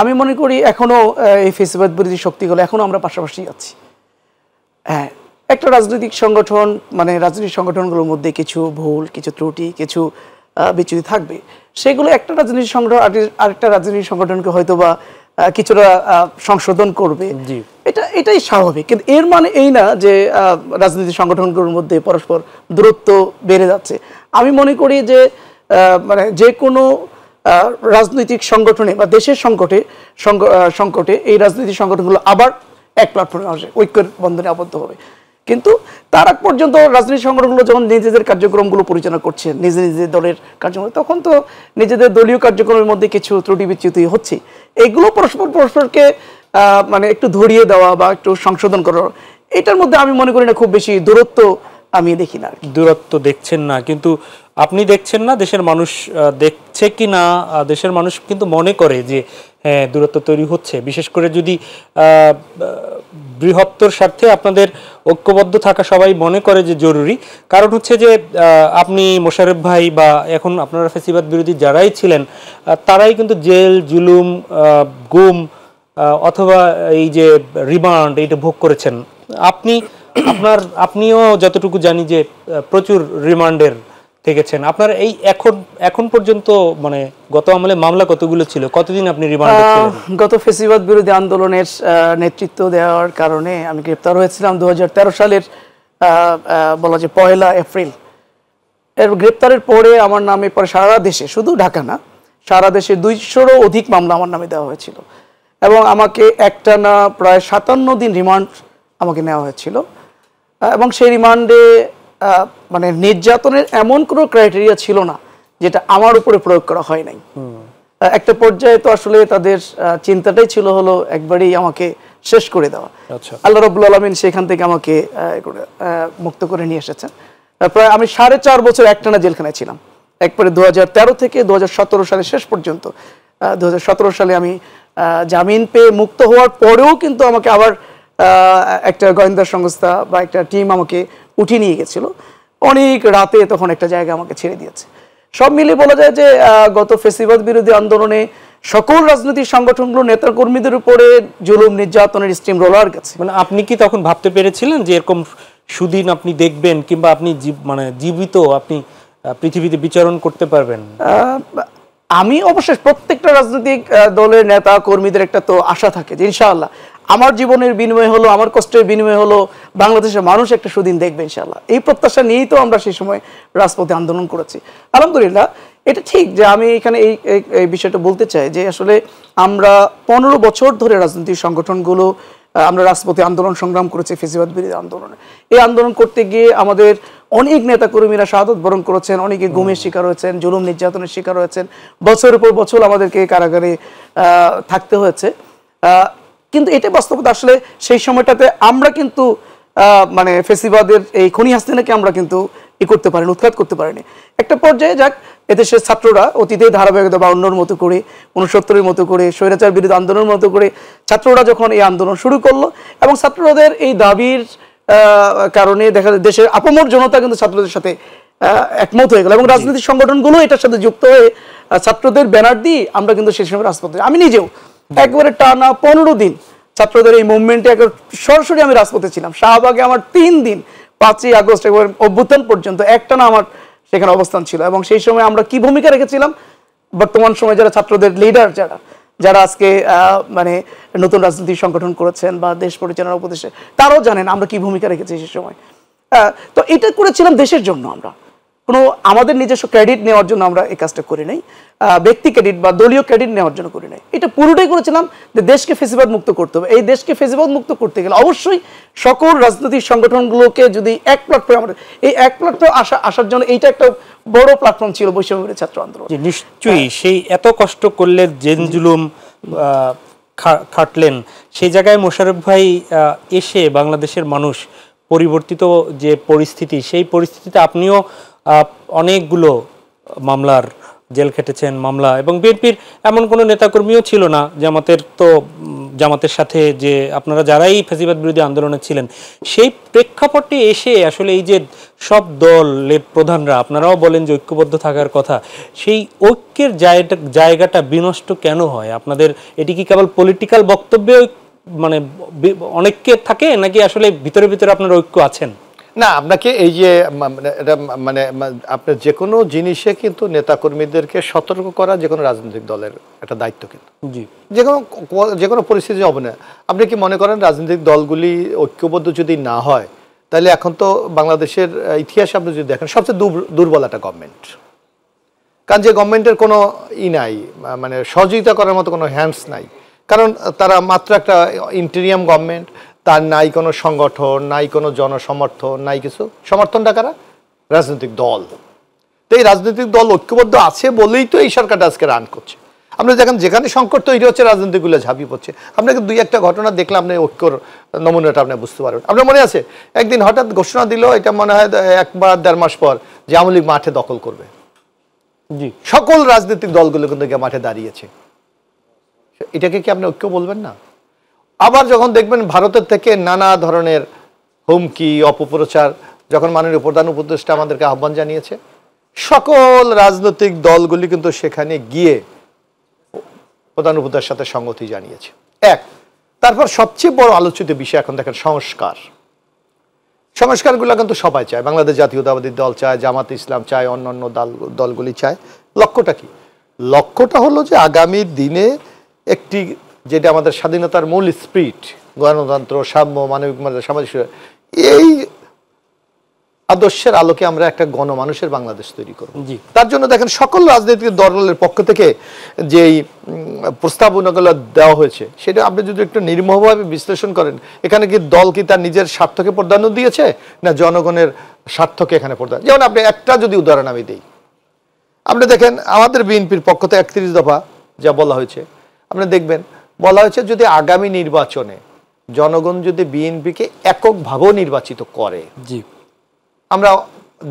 আমি মনে করি এখনো এই ফ্যাসিবাদ বিরোধী শক্তিগুলো এখনো আমরা পাশাপাশি আছি। হ্যাঁ, একটা রাজনৈতিক সংগঠন, মানে রাজনৈতিক সংগঠনগুলোর মধ্যে কিছু ভুল, কিছু ত্রুটি, কিছু বিচ্যুতি থাকবে, সেগুলো একটা রাজনৈতিক সংগঠন আরেকটা রাজনৈতিক সংগঠনকে হয়তো বা কিছুটা সংশোধন করবে, এটাই স্বাভাবিক। কিন্তু এর মানে এই না যে রাজনৈতিক সংগঠনগুলোর মধ্যে পরস্পর দূরত্ব বেড়ে যাচ্ছে। আমি মনে করি যে মানে যে কোনো রাজনৈতিক সংগঠনে বা দেশের সংকটে এই রাজনৈতিক সংগঠনগুলো আবার এক প্ল্যাটফর্মে আসে, ঐক্যের বন্ধনে আবদ্ধ হবে। কিন্তু তার আগ পর্যন্ত রাজনৈতিক সংগঠনগুলো যখন নিজেদের কার্যক্রমগুলো পরিচালনা করছে, নিজেদের দলের কার্যক্রম, তখন তো নিজেদের দলীয় কার্যক্রমের মধ্যে কিছু ত্রুটি বিচ্যুতি হচ্ছে। এগুলো পরস্পরকে মানে একটু ধরিয়ে দেওয়া বা একটু সংশোধন করা, এটার মধ্যে আমি মনে করি না খুব বেশি দূরত্ব আমি দেখি না। দূরত্ব দেখছেন না, কিন্তু আপনি দেখছেন না, দেশের মানুষ দেখছে কি না? দেশের মানুষ কিন্তু মনে করে যে হ্যাঁ দূরত্ব তৈরি হচ্ছে। বিশেষ করে যদি বৃহত্তর স্বার্থে আপনাদের ঐক্যবদ্ধ থাকা সবাই মনে করে যে জরুরি। কারণ হচ্ছে যে আপনি মোশাররফ ভাই বা এখন আপনারা ফ্যাসিবাদ বিরোধী যারাই ছিলেন, তারাই কিন্তু জেল, জুলুম, গুম অথবা এই যে রিমান্ড, এইটা ভোগ করেছেন। আপনিও যতটুকু জানি যে প্রচুর রিমান্ডের থেকেছেন। আপনার এই এখন এখন পর্যন্ত মানে গত আমলে মামলা কতগুলো ছিল, কতদিন আপনি রিমান্ডে ছিলেন? গত ফেসিবাদ বিরোধী আন্দোলনের নেতৃত্ব দেওয়ার কারণে আমি গ্রেপ্তার হয়েছিলাম 2013 সালের বলা যায় 1 এপ্রিল। এর গ্রেপ্তারের পরে আমার নামে পরে সারা দেশে, শুধু ঢাকা না, সারা দেশে 200-রও অধিক মামলা আমার নামে দেওয়া হয়েছিল এবং আমাকে একটানা প্রায় 57 দিন রিমান্ড আমাকে নেওয়া হয়েছিল। এবং সেই রিমান্ডে মানে নির্যাতনের এমন কোনো ক্রাইটেরিয়া ছিল না যেটা আমার উপরে প্রয়োগ করা হয় নাই। একটা পর্যায়ে তো আসলে তাদের চিন্তাটাই ছিল হলো একবারেই আমাকে শেষ করে দেওয়া। আচ্ছা। আল্লাহ রাব্বুল আলামিন সেখান থেকে আমাকে মুক্ত করে নিয়ে এসেছেন। প্রায় আমি 4.5 বছর একটানা জেলখানায় ছিলাম, একবারে 2013 থেকে 2017 সালের শেষ পর্যন্ত। 2017 সালে আমি জামিন পেয়ে মুক্ত হওয়ার পরেও কিন্তু আমাকে আবার একটা গোয়েন্দা সংস্থা বা একটা টিম আমাকে উঠিয়ে নিয়ে গেছিল অনেক রাতে, তখন একটা জায়গা আমাকে ছেড়ে দিয়েছে। সব মিলিয়ে বলা যায় যে গত ফেসিবাদ বিরোধী আন্দোলনে সকল রাজনৈতিক সংগঠনগুলো নেতা কর্মীদের উপরে জুলুম নির্যাতনের স্টিম রোলার গেছে। মানে আপনি কি তখন ভাবতে পেরেছিলেন যে এরকম সুদিন আপনি দেখবেন, কিংবা আপনি মানে জীবিত আপনি পৃথিবীতে বিচরণ করতে পারবেন? আমি অবশ্যই প্রত্যেকটা রাজনৈতিক দলের নেতা কর্মীদের একটা তো আশা থাকে যে ইনশাআল্লাহ আমার জীবনের বিনিময় হলো, আমার কষ্টের বিনিময় হলো বাংলাদেশের মানুষ একটা সুদিন দেখবে ইনশাআল্লাহ। এই প্রত্যাশা নিয়েই তো আমরা সেই সময় রাজপথে আন্দোলন করেছি। আলহামদুলিল্লাহ, এটা ঠিক যে আমি এখানে এই বিষয়টা বলতে চাই যে আসলে আমরা 15 বছর ধরে রাজনৈতিক সংগঠনগুলো আমরা রাজপথে আন্দোলন সংগ্রাম করেছি ফেসিবাদ বিরোধী আন্দোলনে। এই আন্দোলন করতে গিয়ে আমাদের অনেক নেতা কর্মীরা শাহাদত বরণ করেছেন, অনেকে গুমের শিকার হয়েছেন, জুলুম নির্যাতনের শিকার হয়েছেন, বছরের পর বছর আমাদেরকে কারাগারে থাকতে হয়েছে। কিন্তু এটা বাস্তবতা, আসলে সেই সময়টাতে আমরা কিন্তু মানে ফেসিবাদের এই খনি হাসিনাকে আমরা কিন্তু করতে পারিনি, উৎখাত করতে পারিনি। একটা পর্যায়ে যাক এদেশের ছাত্ররা অতীতে ধারাবাহিকতা বা অন্যর মতো করে 69-এর মতো করে স্বৈরাচার বিরোধী আন্দোলনের মতো করে ছাত্ররা যখন এই আন্দোলন শুরু করলো এবং ছাত্রদের এই দাবির কারণে দেখা যায় দেশের আপামর জনতা কিন্তু ছাত্রদের সাথে একমত হয়ে গেল এবং রাজনৈতিক সংগঠনগুলো এটার সাথে যুক্ত হয়ে ছাত্রদের ব্যানার দিয়ে আমরা কিন্তু সেই সময় রাজপথে, আমি নিজেও একবারে টানা 15 দিন ছাত্রদের এই মুভমেন্টে একবার সরাসরি আমি রাজপথে ছিলাম। শাহবাগে আমার 3 দিন, 5ই আগস্ট একবার অভ্যুত্থান পর্যন্ত একটানা আমার সেখানে অবস্থান ছিল। এবং সেই সময় আমরা কি ভূমিকা রেখেছিলাম, বর্তমান সময়ে যারা ছাত্রদের লিডার, যারা আজকে মানে নতুন রাজনৈতিক সংগঠন করেছেন বা দেশ পরিচালনার উপদেশে, তারাও জানেন আমরা কি ভূমিকা রেখেছি সেই সময়। তো এটা করেছিলাম দেশের জন্য, আমরা কোনো আমাদের নিজস্ব ক্রেডিট নেওয়ার জন্য আমরা এই কাজটা করি নাই, ব্যক্তি ক্রেডিট বা দলীয় ক্রেডিট নেওয়ার জন্য করি নাই। এটা পুরোটাই করেছিলাম যে দেশকে ফেসিবাদ মুক্ত করতে হবে। এই দেশকে ফেসিবাদ মুক্ত করতে গেলে অবশ্যই সকল রাজনৈতিক সংগঠনগুলোকে যদি এক প্ল্যাটফর্মে, আমাদের এই এক প্ল্যাটফর্মে আসার জন্য এইটা একটা বড় প্ল্যাটফর্ম ছিল বৈষম্যবিরোধী ছাত্র আন্দোলন। নিশ্চয়ই সেই এত কষ্ট করলে, জেল জুলুম খাটলেন, সেই জায়গায় মোশাররফ ভাই এসে বাংলাদেশের মানুষ পরিবর্তিত যে পরিস্থিতি, সেই পরিস্থিতিতে আপনিও অনেকগুলো মামলার জেল খেটেছেন মামলা, এবং বিএনপির এমন কোনো নেতাকর্মীও ছিল না, জামাতের সাথে যে আপনারা যারাই ফ্যাসিবাদ বিরোধী আন্দোলনে ছিলেন, সেই প্রেক্ষাপটে এসে আসলে এই যে সব দলের প্রধানরা আপনারাও বলেন যে ঐক্যবদ্ধ থাকার কথা, সেই ঐক্যের জায়গাটা বিনষ্ট কেন হয় আপনাদের? এটি কি কেবল পলিটিক্যাল বক্তব্যে মানে অনেককে থাকে, নাকি আসলে ভিতরে ভিতরে আপনার ঐক্য আছেন? না, আপনাকে এই যে এটা মানে আপনার যে কোনো জিনিসে কিন্তু নেতাকর্মীদেরকে সতর্ক করা যে কোনো রাজনৈতিক দলের একটা দায়িত্ব, কিন্তু জি যে কোনো পরিস্থিতি হবে না। আপনি কি মনে করেন রাজনৈতিক দলগুলি ঐক্যবদ্ধ যদি না হয়, তাহলে এখন তো বাংলাদেশের ইতিহাসে আপনি যদি দেখেন সবচেয়ে দুর্বল একটা গভর্নমেন্ট, কারণ যে গভর্নমেন্টের কোনো নাই, মানে সহযোগিতা করার মতো কোনো হ্যান্ডস নাই, কারণ তারা মাত্র একটা ইন্টেরিয়াম গভর্নমেন্ট, তার নাই কোনো সংগঠন, নাই কোনো জনসমর্থন, নাই কিছু। সমর্থনটা কারা? রাজনৈতিক দল। তো এই রাজনৈতিক দল ঐক্যবদ্ধ আছে বলেই তো এই সরকারটা আজকে রান করছে। আমরা দেখেন যেখানে সংকট তৈরি হচ্ছে রাজনীতিগুলো ঝাঁপিয়ে পড়ছে। আপনাকে 2-1টা ঘটনা দেখলে আপনি ঐক্যর নমুনাটা আপনি বুঝতে পারবেন। আপনার মনে আছে একদিন হঠাৎ ঘোষণা দিল, এটা মনে হয় 1-1.5 মাস পর, যে আওয়ামী লীগ মাঠে দখল করবে। জি, সকল রাজনৈতিক দলগুলো কিন্তু মাঠে দাঁড়িয়েছে। এটাকে কি আপনি ঐক্য বলবেন না? আবার যখন দেখবেন ভারতের থেকে নানা ধরনের হুমকি, অপপ্রচার, যখন মাননীয় প্রধান উপদেষ্টা আমাদেরকে আহ্বান জানিয়েছে, সকল রাজনৈতিক দলগুলি কিন্তু সেখানে গিয়ে প্রধান উপদেষ্টার সাথে সংগতি জানিয়েছে। তারপর সবচেয়ে বড় আলোচিত বিষয় এখন দেখেন সংস্কার। সংস্কারগুলো কিন্তু সবাই চায়, বাংলাদেশ জাতীয়তাবাদী দল চায়, জামাত ইসলাম চায়, অন্যান্য দলগুলি চায়। লক্ষ্যটা কি? লক্ষ্যটা হলো যে আগামী দিনে একটি, যেটা আমাদের স্বাধীনতার মূল স্পিরিট, গণতন্ত্র, সাম্য, মানবিক মর্যাদা, সামাজিক, এই আদর্শের আলোকে আমরা একটা গণমানুষের বাংলাদেশ তৈরি করব। তার জন্য দেখেন সকল রাজনৈতিক দলের পক্ষ থেকে যেই প্রস্তাবনাগুলো দেওয়া হয়েছে, সেটা আপনি যদি একটু নির্মোহভাবে বিশ্লেষণ করেন, এখানে কি দল কি তার নিজের স্বার্থকে প্রাধান্য দিয়েছে না জনগণের স্বার্থকে এখানে প্রাধান্য? যেমন আপনি একটা যদি উদাহরণ আমি দিই, আপনি দেখেন আমাদের বিএনপির পক্ষ থেকে 31 দফা যা বলা হয়েছে, আপনি দেখবেন বলা হয়েছে যদি আগামী নির্বাচনে জনগণ যদি বিএনপিকে এককভাবেও নির্বাচিত করে, আমরা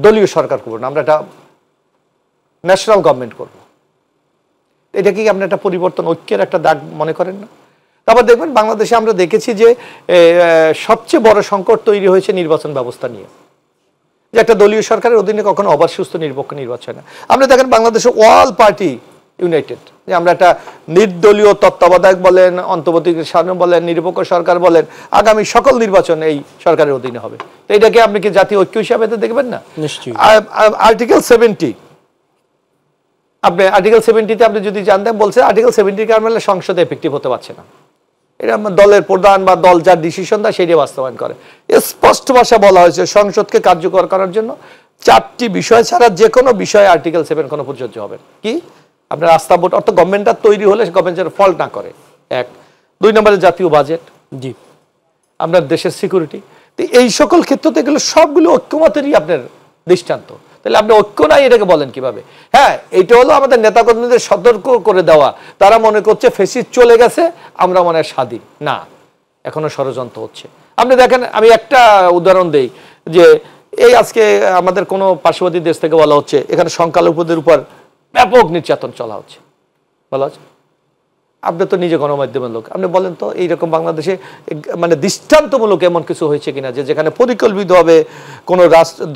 দলীয় সরকার করব না, আমরা একটা ন্যাশনাল গভর্নমেন্ট করব। এটা কি আপনি একটা পরিবর্তন, ঐক্যের একটা দাগ মনে করেন না? তারপর দেখবেন বাংলাদেশে আমরা দেখেছি যে সবচেয়ে বড় সংকট তৈরি হয়েছে নির্বাচন ব্যবস্থা নিয়ে, যে একটা দলীয় সরকারের অধীনে কখনো অবাধ, সুস্থ, নিরপেক্ষ নির্বাচন না। আপনি দেখেন বাংলাদেশে অল পার্টি ইউনাইটেড, যে আমরা একটা নির্দলীয় তত্ত্বাবধায়ক বলেন, অন্তর্বর্তীকালীন সরকার বলেন, নিরপেক্ষ সরকার বলেন, আগামী সকল নির্বাচন এই সরকারের অধীনে হবে। তো এটাকে আপনি কি জাতীয় ঐক্য হিসাবে দেখবেন না? নিশ্চয়ই। আর্টিকেল 70, আপনি আর্টিকেল 70-তে আপনি যদি জানতেন, বলছে আর্টিকেল 70 কারণে সংসদে এফেক্টিভ হতে পারছে না। এটা দলের প্রধান বা দল যার ডিসিশন দেয় সেটাই বাস্তবায়ন করে। স্পষ্ট ভাষা বলা হয়েছে সংসদকে কার্যকর করার জন্য 4টি বিষয় ছাড়া যে কোনো বিষয়ে আর্টিকেল 7 কোনো প্রযোজ্য হবে কি? আপনার আস্থা ভোট, অর্থাৎ গভর্নমেন্টটা তৈরি হলে গভর্নমেন্ট যেন ফল্ট না করে, 1। 2 নম্বরে জাতীয় বাজেট, আপনার দেশের সিকিউরিটি। তো এই সকল ক্ষেত্রে এগুলো সবগুলো ঐক্যমতেরই আপনার দৃষ্টান্ত। তাহলে আপনি ঐক্য নাই এটাকে বলেন কিভাবে? হ্যাঁ, এটা হলো আমাদের নেতাকর্মীদের সতর্ক করে দেওয়া। তারা মনে করছে ফেসিস্ট চলে গেছে, আমরা মনে হয় স্বাধীন না, এখনো ষড়যন্ত্র হচ্ছে। আপনি দেখেন, আমি একটা উদাহরণ দেই, যে এই আজকে আমাদের কোনো পার্শ্ববর্তী দেশ থেকে বলা হচ্ছে এখানে সংখ্যালঘুদের উপর ব্যাপক নির্যাতন চলা হচ্ছে, বলা হচ্ছে। আপনি তো নিজে গণমাধ্যমের লোক, আপনি বলেন তো এইরকম বাংলাদেশে মানে দৃষ্টান্তমূলক এমন কিছু হয়েছে কিনা যে যেখানে পরিকল্পিতভাবে কোনো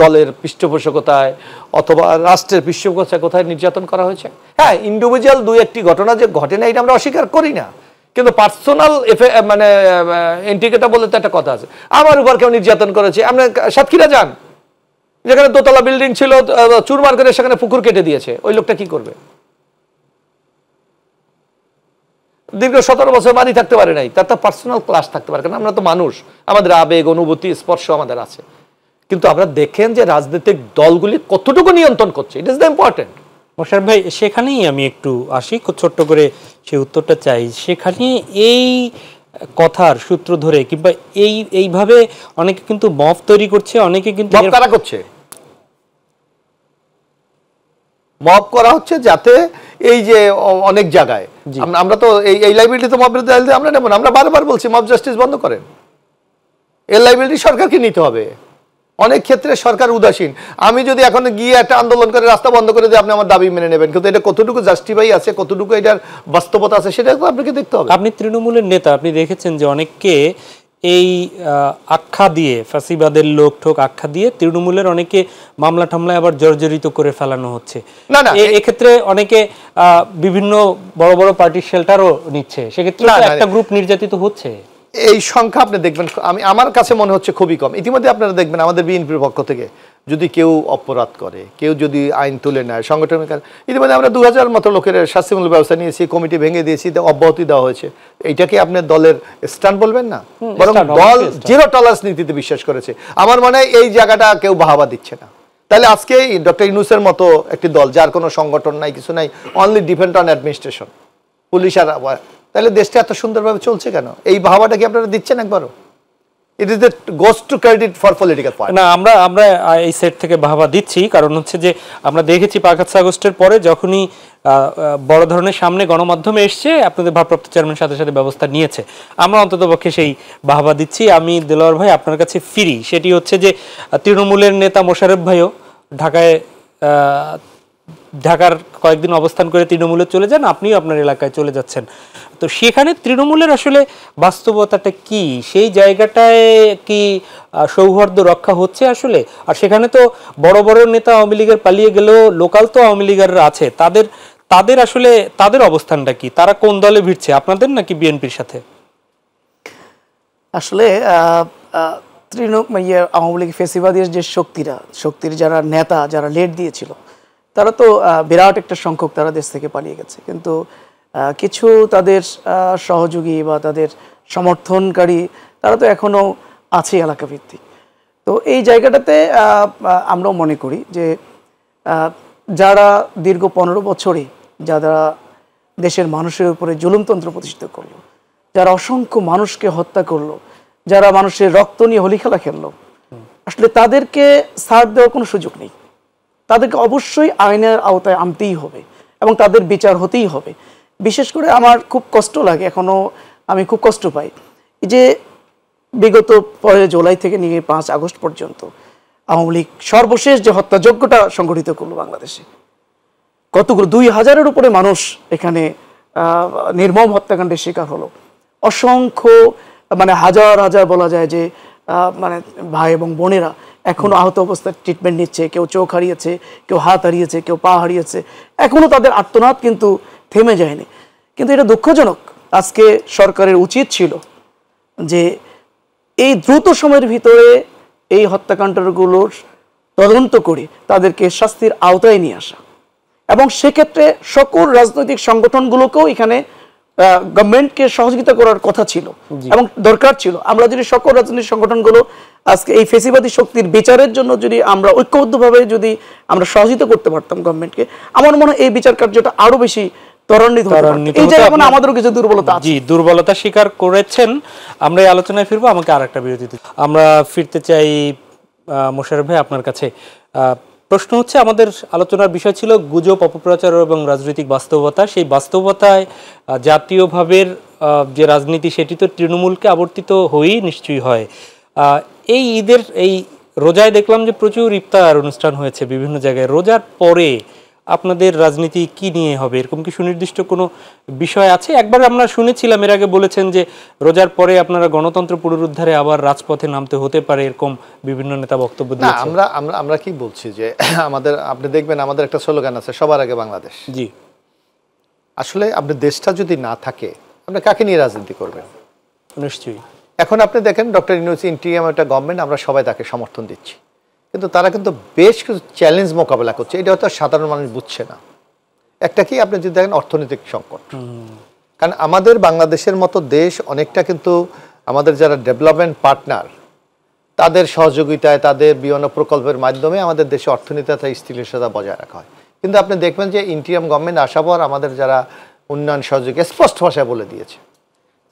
দলের পৃষ্ঠপোষকতায় অথবা রাষ্ট্রের পৃষ্ঠপোষকতায় কোথায় নির্যাতন করা হয়েছে? হ্যাঁ, ইন্ডিভিজুয়াল 2-1টি ঘটনা যে ঘটে না এটা আমরা অস্বীকার করি না, কিন্তু পার্সোনাল মানে ইন্টিগ্রেটা বলে তো একটা কথা আছে। আমার উপর কেউ নির্যাতন করেছে, আপনি সাতক্ষীরা যান, যেখানে দোতলা বিল্ডিং ছিল, চুরমার করে সেখানে পুকুর কেটে দিয়েছে, ওই লোকটা কি করবে? দীর্ঘ 17 বছর বাড়ি থাকতে পারে নাই, তার তো পার্সোনাল ক্লাস থাকতে পারে, কারণ আমরা তো মানুষ, আমাদের আবেগ, অনুভূতি, স্পর্শ আমাদের আছে। কিন্তু আমরা দেখেন যে রাজনৈতিক দলগুলি কতটুকু নিয়ন্ত্রণ করছে, it is the important. Mosharraf ভাই, সেখানেই আমি একটু আসি, খুব ছোট্ট করে সেই উত্তরটা চাই। সেখানে এই কথার সূত্র ধরে কিংবা এইভাবে অনেকে কিন্তু মব তৈরি করছে, অনেকে কিন্তু কারা করছে? মব করা হচ্ছে যাতে এই যে অনেক জায়গায় আমরা তো এই লাইব্রেরি তো মব আমরা নেব না, আমরা বারবার বলছি মব জাস্টিস বন্ধ করেন, এই লাইব্রেরি সরকারকে নিতে হবে। অনেক ক্ষেত্রে সরকার উদাসীন। আমি যদি এখন গিয়ে একটা আন্দোলন করে রাস্তা বন্ধ করে দিই, আপনি আমার দাবি মেনে নেবেন, কিন্তু এটা কতটুকু জাস্টিফাই আছে, কতটুকু এটার বাস্তবতা আছে, সেটা তো আপনাকে দেখতে হবে। আপনি তৃণমূলের নেতা, আপনি দেখেছেন যে অনেককে এই আখ্যা দিয়ে, ফাঁসিবাদের লোক ঠোক আখ্যা দিয়ে তৃণমূলের অনেকে মামলা টামলায় আবার জর্জরিত করে ফেলানো হচ্ছে। না না, এক্ষেত্রে অনেকে বিভিন্ন বড় বড় পার্টির শেল্টারও নিচ্ছে, সেক্ষেত্রে একটা গ্রুপ নির্যাতিত হচ্ছে। এই সংখ্যা আপনি দেখবেন, আমার কাছে মনে হচ্ছে খুবই কম। ইতিমধ্যে আপনারা দেখবেন আমাদের বিএনপির পক্ষ থেকে যদি কেউ অপরাধ করে, কেউ যদি আইন তুলে নেয়, সংগঠনের ইতিমধ্যে আমরা 2000 মতো লোকের শাস্তিমূলক ব্যবস্থা নিয়েছি, কমিটি ভেঙে দিয়েছি, অব্যাহতি দেওয়া হয়েছে। এইটাকে আপনার দলের স্ট্যান্ড বলবেন না? বরং দল জিরো টলারেন্স নীতিতে বিশ্বাস করেছে। আমার মনে হয় এই জায়গাটা কেউ বাহাবা দিচ্ছে না। তাহলে আজকে ডক্টর ইউনূসের মতো একটি দল, যার কোনো সংগঠন নাই, কিছু নাই, only depend on administration, police, আর তাহলে দেশটা এত সুন্দরভাবে চলছে কেন? এই ভাবাটা কি আপনারা দিচ্ছেন একবারও? It is the goes to credit for political party. না, আমরা এই সেট থেকে ভাবা দিচ্ছি, কারণ হচ্ছে যে আমরা দেখেছি 5 আগস্টের পরে যখনই বড় ধরনের সামনে গণমাধ্যমে এসছে, আপনাদের ভারপ্রাপ্ত চেয়ারম্যান সাথে সাথে ব্যবস্থা নিয়েছে, আমরা অন্ততপক্ষে সেই বাহবা দিচ্ছি। আমি দেলোয়ার ভাই আপনার কাছে ফিরি, সেটি হচ্ছে যে তৃণমূলের নেতা মোশাররফ ভাইও ঢাকার কয়েকদিন অবস্থান করে তৃণমূলে চলে যান, আপনিও আপনার এলাকায় চলে যাচ্ছেন। তো সেখানে তৃণমূলের আসলে বাস্তবতাটা কি? সেই জায়গাটায় কি সৌহার্দ্য রক্ষা হচ্ছে আসলে? আর সেখানে তো বড় বড় নেতা আওয়ামী লীগের পালিয়ে গেলেও লোকাল তো আওয়ামী লীগাররা আছে, তাদের আসলে তাদের অবস্থানটা কি? তারা কোন দলে ভিড়ছে, আপনাদের নাকি বিএনপির সাথে? আসলে আওয়ামী লীগ ফেসিবাদের যে শক্তির যারা নেতা, যারা লিড দিয়েছিল, তারা তো বিরাট একটা সংখ্যক তারা দেশ থেকে পালিয়ে গেছে, কিন্তু কিছু তাদের সহযোগী বা তাদের সমর্থনকারী তারা তো এখনো আছে এলাকা ভিত্তিক। তো এই জায়গাটাতে আমরাও মনে করি যে যারা দীর্ঘ 15 বছরে যারা দেশের মানুষের উপরে জুলুমতন্ত্র প্রতিষ্ঠিত করলো, যারা অসংখ্য মানুষকে হত্যা করলো, যারা মানুষের রক্ত নিয়ে হোলি খেলা খেললো, আসলে তাদেরকে ছাড় দেওয়ার কোনো সুযোগ নেই। তাদেরকে অবশ্যই আইনের আওতায় আনতেই হবে এবং তাদের বিচার হতেই হবে। বিশেষ করে আমার খুব কষ্ট লাগে, এখনো আমি খুব কষ্ট পাই যে বিগত 1 জুলাই থেকে নিয়ে 5 আগস্ট পর্যন্ত আওয়ামী লীগ সর্বশেষ যে হত্যাযজ্ঞটা সংগঠিত করলো বাংলাদেশে, কতগুলো 2000-এর উপরে মানুষ এখানে নির্মম হত্যাকাণ্ডের শিকার হলো। অসংখ্য মানে হাজার হাজার বলা যায় যে মানে ভাই এবং বোনেরা এখনো আহত অবস্থায় ট্রিটমেন্ট নিচ্ছে, কেউ চোখ হারিয়েছে, কেউ হাত হারিয়েছে, কেউ পা হারিয়েছে, এখনো তাদের আর্তনাদ কিন্তু থেমে যায়নি। কিন্তু এটা দুঃখজনক। আজকে সরকারের উচিত ছিল যে এই দ্রুত সময়ের ভিতরে এই হত্যাকাণ্ডগুলোর তদন্ত করে তাদেরকে শাস্তির আওতায় নিয়ে আসা, এবং সেক্ষেত্রে সকল রাজনৈতিক সংগঠনগুলোকেও এখানে গভর্নমেন্টকে সহযোগিতা করার কথা ছিল এবং দরকার ছিল। আমরা যদি সকল রাজনৈতিক সংগঠনগুলো আজকে এই ফেসিবাদী শক্তির বিচারের জন্য যদি আমরা ঐক্যবদ্ধভাবে যদি আমরা সহযোগিতা করতে পারতাম গভর্নমেন্টকে, আমার মনে হয় এই বিচার কার্যটা আরো বেশি ত্বরান্বিত হতো। এই জায়গায় মানে আমাদেরও কিছু দুর্বলতা আছে। জি, দুর্বলতা স্বীকার করেছেন। আমরা এই আলোচনায় ফিরবো, আমাকে আরেকটা বিরতিতে আমরা ফিরতে চাই। মোশাররফ ভাই, আপনার কাছে প্রশ্ন হচ্ছে, আমাদের আলোচনার বিষয় ছিল গুজব, অপপ্রচার এবং রাজনৈতিক বাস্তবতা। সেই বাস্তবতায় জাতীয়ভাবে যে রাজনীতি, সেটি তো তৃণমূলকে আবর্তিত হয়েই নিশ্চয়ই হয়। এই ঈদের এই রোজায় দেখলাম যে প্রচুর ইফতার অনুষ্ঠান হয়েছে বিভিন্ন জায়গায়। রোজার পরে আপনাদের রাজনীতি কি নিয়ে হবে, এরকম কি সুনির্দিষ্ট কোনো বিষয় আছে? একবার আমরা শুনেছিলাম, এর আগে বলেছেন যে রোজার পরে আপনারা গণতন্ত্র পুনরুদ্ধারে আবার রাজপথে নামতে হতে পারে, এরকম বিভিন্ন নেতা বক্তব্য দিয়েছেন। আমরা কি বলছি যে আমাদের, আপনি দেখবেন আমাদের একটা স্লোগান আছে, সবার আগে বাংলাদেশ। জি, আসলে আপনি দেশটা যদি না থাকে আপনি কাকে নিয়ে রাজনীতি করবেন? নিশ্চয়ই। এখন আপনি দেখেন ডক্টর ইউনূস ইন্টিরিয়াম একটা গভর্নমেন্ট, আমরা সবাই তাকে সমর্থন দিচ্ছি, কিন্তু তারা কিন্তু বেশ কিছু চ্যালেঞ্জ মোকাবেলা করছে। এটা হয়তো সাধারণ মানুষ বুঝছে না। একটা কি, আপনি যদি দেখেন অর্থনৈতিক সংকট, কারণ আমাদের বাংলাদেশের মতো দেশ অনেকটা কিন্তু আমাদের যারা ডেভেলপমেন্ট পার্টনার তাদের সহযোগিতায়, তাদের বিভিন্ন প্রকল্পের মাধ্যমে আমাদের দেশে অর্থনীতিতে স্থিতিশীলতা বজায় রাখা হয়। কিন্তু আপনি দেখবেন যে ইন্টিরিয়াম গভর্নমেন্ট আসার পর আমাদের যারা উন্নয়ন সহযোগী স্পষ্ট ভাষায় বলে দিয়েছে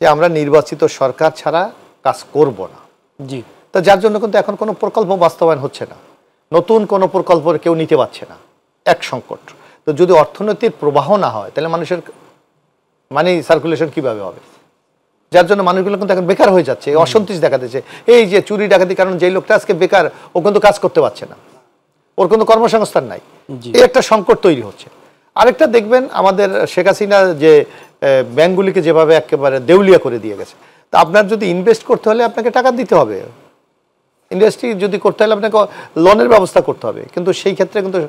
যে আমরা নির্বাচিত সরকার ছাড়া কাজ করব না। জি, তা যার জন্য কিন্তু এখন কোনো প্রকল্প বাস্তবায়ন হচ্ছে না, নতুন কোনো প্রকল্প কেউ নিতে পারছে না। এক সংকট। তো যদি অর্থনৈতিক প্রবাহ না হয় তাহলে মানুষের মানি সার্কুলেশন কিভাবে হবে? যার জন্য মানুষগুলো কিন্তু এখন বেকার হয়ে যাচ্ছে, অসন্তোষ দেখা দিচ্ছে। এই যে চুরি ডাকাতি, কারণ যেই লোকটা আজকে বেকার, ও কিন্তু কাজ করতে পারছে না, ওর কোনো কর্মসংস্থান নাই। এই একটা সংকট তৈরি হচ্ছে। আরেকটা দেখবেন, আমাদের শেখ হাসিনা যে ব্যাংকগুলিকে যেভাবে একেবারে দেউলিয়া করে দিয়ে গেছে, তা আপনার যদি ইনভেস্ট করতে হলে আপনাকে টাকা দিতে হবে, ইন্ডাস্ট্রি যদি করতে হলে আপনাকে লোনের ব্যবস্থা করতে হবে, কিন্তু সেই ক্ষেত্রে কিন্তু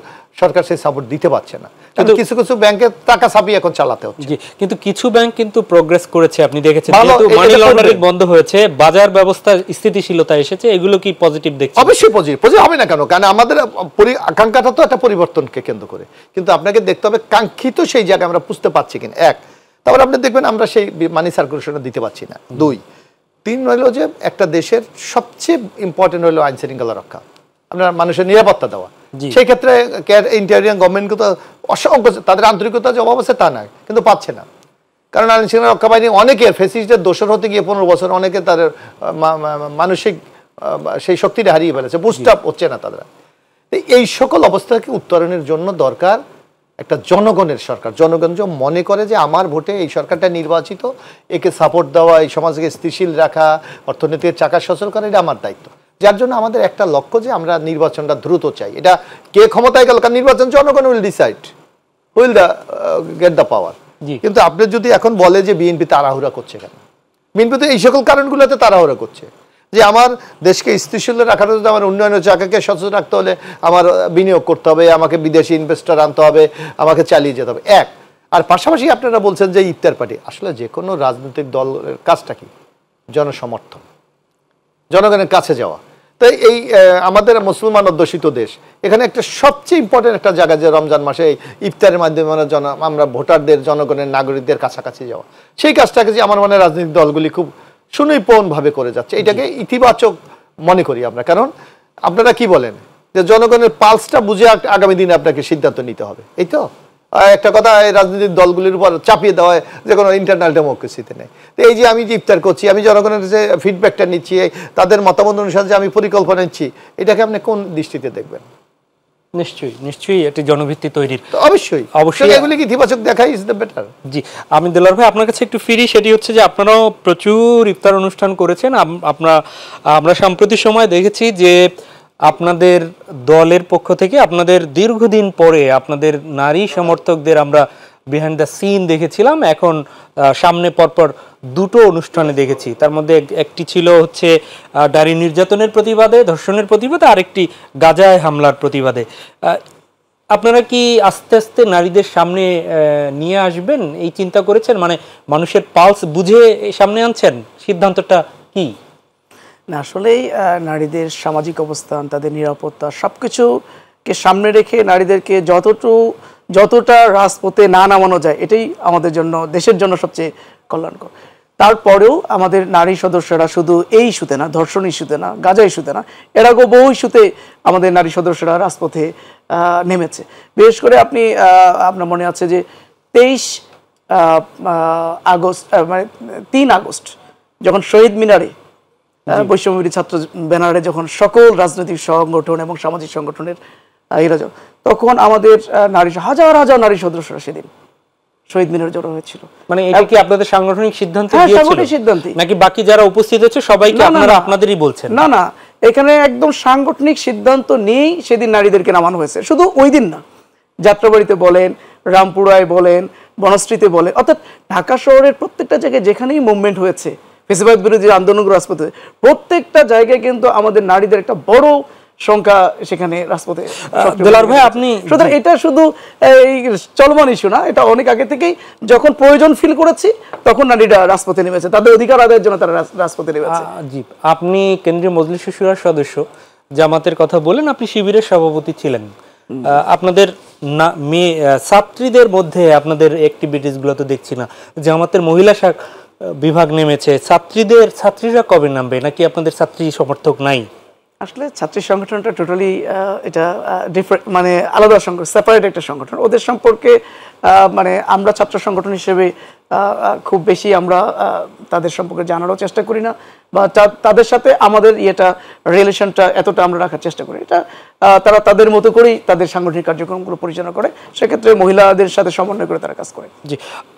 সরকার সেই সাপোর্ট দিতে পারছে না। কিন্তু কিছু কিছু ব্যাংকে টাকা ছাপিয়ে এখন চালাতে হচ্ছে। জি, কিন্তু কিছু ব্যাংক কিন্তু প্রোগ্রেস করেছে, আপনি দেখেছেন, যেহেতু মানি লন্ডারিং বন্ধ হয়েছে, বাজার ব্যবস্থা স্থিতিশীলতা এসেছে, এগুলো কি পজিটিভ দেখছেন? অবশ্যই পজিটিভ হবে না কেন? কারণ আমাদের আকাঙ্ক্ষাটা তো একটা পরিবর্তনকে কেন্দ্র করে, কিন্তু আপনাকে দেখতে হবে কাঙ্ক্ষিত সেই জায়গায় আমরা বুঝতে পারছি কিনা। এক, তারপর আপনি দেখবেন আমরা সেই মানি সার্কুলেশন দিতে পারছি না। 2, 3 হলো যে একটা দেশের সবচেয়ে ইম্পর্টেন্ট হলো আইন শৃঙ্খলা রক্ষা, আপনার মানুষের নিরাপত্তা দেওয়া। সেই ক্ষেত্রে ইন্টেরিয়ার গভর্নমেন্টকে তো অসংখ্য, তাদের আন্তরিকতা যে অভাব আছে তা নয়, কিন্তু পাচ্ছে না। কারণ আইন শৃঙ্খলা রক্ষা বাহিনী অনেকে ফেসিস্টের দোষর হতে গিয়ে 15 বছর অনেকে তাদের মানসিক সেই শক্তিটা হারিয়ে ফেলেছে, বুস্ট আপ হচ্ছে না তাদের। এই সকল অবস্থাকে উত্তরণের জন্য দরকার একটা জনগণের সরকার। জনগণ যে মনে করে যে আমার ভোটে এই সরকারটা নির্বাচিত, একে সাপোর্ট দেওয়া, এই সমাজকে স্থিতিশীল রাখা, অর্থনীতির চাকা সচল করা, এটা আমার দায়িত্ব। যার জন্য আমাদের একটা লক্ষ্য যে আমরা নির্বাচনটা দ্রুত চাই। এটা কে ক্ষমতায় গেল, কারণ নির্বাচন জনগণ will decide, will get the power. কিন্তু আপনি যদি এখন বলে যে বিএনপি তাড়াহুড়া করছে কেন, বিএনপি তো এই সকল কারণগুলোতে তাড়াহুড়া করছে যে আমার দেশকে স্থিতিশীল রাখার জন্য, আমার উন্নয়নের চাকাকে সচেতন রাখতে হলে আমার বিনিয়োগ করতে হবে, আমাকে বিদেশি ইনভেস্টর আনতে হবে, আমাকে চালিয়ে যেতে হবে। এক, আর পাশাপাশি আপনারা বলছেন যে ইফতার পার্টি, আসলে যে কোনো রাজনৈতিক দলের কাজটা কি? জনসমর্থন, জনগণের কাছে যাওয়া। তাই এই আমাদের মুসলমান অধ্যুষিত দেশ, এখানে একটা সবচেয়ে ইম্পর্টেন্ট একটা জায়গা যে রমজান মাসে ইফতারের মাধ্যমে আমরা ভোটারদের, জনগণের, নাগরিকদের কাছাকাছি যাওয়া, সেই কাজটাকে যে আমার মনে রাজনৈতিক দলগুলি খুব সুনিপুণভাবে করে যাচ্ছে, এটাকে ইতিবাচক মনে করি আমরা। কারণ আপনারা কি বলেন যে জনগণের পালসটা বুঝে আগামী দিনে আপনাকে সিদ্ধান্ত নিতে হবে, এই তো একটা কথা এই রাজনৈতিক দলগুলির উপর চাপিয়ে দেওয়া হয় যে কোনো ইন্টারনাল ডেমোক্রেসিতে নেই। তো এই যে আমি যে ইফতার করছি, আমি জনগণের যে ফিডব্যাকটা নিচ্ছি, তাদের মতামত অনুসারে যে আমি পরিকল্পনা নিচ্ছি, এটাকে আপনি কোন দৃষ্টিতে দেখবেন? নিশ্চয়ই একটি জনভিত্তি তৈরির, অবশ্যই এগুলি কি ইতিবাচক দেখাই ইজ দ্য বেটার। জি, আমি দেলোয়ার ভাই আপনার কাছে একটু ফিরি, সেটি হচ্ছে যে আপনারাও প্রচুর ইফতার অনুষ্ঠান করেছেন। আমরা সাম্প্রতিক সময় দেখেছি যে আপনাদের দলের পক্ষ থেকে আপনাদের দীর্ঘদিন পরে আপনাদের নারী সমর্থকদের আমরা বিহাইন্ড দ্য সিন দেখেছিলাম, এখন সামনে পরপর দুটো অনুষ্ঠানে দেখেছি। তার মধ্যে একটি ছিল হচ্ছে নারী নির্যাতনের প্রতিবাদে, ধর্ষণের প্রতিবাদে, আরেকটি গাজায় হামলার প্রতিবাদে। আপনারা কি আস্তে আস্তে নারীদের সামনে নিয়ে আসবেন এই চিন্তা করেছেন, মানে মানুষের পালস বুঝে সামনে আনছেন? সিদ্ধান্তটা কি? না, আসলেই নারীদের সামাজিক অবস্থান, তাদের নিরাপত্তা সবকিছুকে সামনে রেখে নারীদেরকে যতটা রাজপথে না নামানো যায়, এটাই আমাদের জন্য, দেশের জন্য সবচেয়ে কল্যাণকর। তারপরেও আমাদের নারী সদস্যরা শুধু এই ইস্যুতে না, ধর্ষণ ইস্যুতে না, গাজা ইস্যুতে না, এর আগেও বহু ইস্যুতে আমাদের নারী সদস্যরা রাজপথে নেমেছে। বিশেষ করে আপনার মনে আছে যে 23 আগস্ট, মানে 3 আগস্ট যখন শহীদ মিনারে বৈষম্যবিরোধী ছাত্র ব্যানারে যখন সকল রাজনৈতিক সংগঠন এবং সামাজিক সংগঠনের তখন আমাদের হাজার হাজার নারী সদস্যরা সেদিন শহীদ মিনারে জড়ো হয়েছিল। মানে এটা কি আপনাদের সাংগঠনিক সিদ্ধান্ত নাকি বাকি যারা উপস্থিত হয়েছে সবাইকে আপনারা আপনাদেরই বলছেন? না না, এখানে একদম সাংগঠনিক সিদ্ধান্ত নিয়েই সেদিন নারীদেরকে নামানো হয়েছে। শুধু ওই দিন না, যাত্রাবাড়িতে বলেন, রামপুরায় বলেন, বনশ্রীতে বলেন, অর্থাৎ ঢাকা শহরের প্রত্যেকটা জায়গায় যেখানেই মুভমেন্ট হয়েছে, ফেসিবাদ বিরোধী আন্দোলনগুলো রাজপথে, প্রত্যেকটা জায়গায় কিন্তু আমাদের নারীদের একটা বড় সংখ্যা সেখানে রাজপথে। দেলোয়ার ভাই, আপনি সুতরাং এটা শুধু এই চলমান ইস্যু না, এটা অনেক আগে থেকেই যখন প্রয়োজন ফিল করেছি তখন নারীরা রাজপথে নেমেছে, তাদের অধিকার আদায়ের জন্য তারা রাজপথে নেমেছে। জি, আপনি কেন্দ্রীয় মজলিস শুরার সদস্য, জামাতের কথা বলেন, আপনি শিবিরের সভাপতি ছিলেন। আপনাদের ছাত্রীদের মধ্যে আপনাদের অ্যাক্টিভিটিস গুলো তো দেখছি না। জামাতের মহিলা বিভাগ নেমেছে, ছাত্রীরা কবে নামবে, নাকি আপনাদের ছাত্রী সমর্থক নাই? আসলে ছাত্রী সংগঠনটা টোটালি এটা ডিফারেন্ট, মানে আলাদা সংগঠন, সেপারেট একটা সংগঠন। ওদের সম্পর্কে মানে আমরা ছাত্র সংগঠন হিসেবে খুব বেশি আমরা তাদের সম্পর্কে জানারও চেষ্টা করি না, বা তাদের সাথে আমাদের রিলেশনটা এতটা আমরা রাখার চেষ্টা করি। এটা তারা তাদের মতো করেই তাদের সাংগঠনিক কার্যক্রমগুলো পরিচালনা করে, সেক্ষেত্রে মহিলাদের সাথে সমন্বয় করে তারা কাজ করে। জি,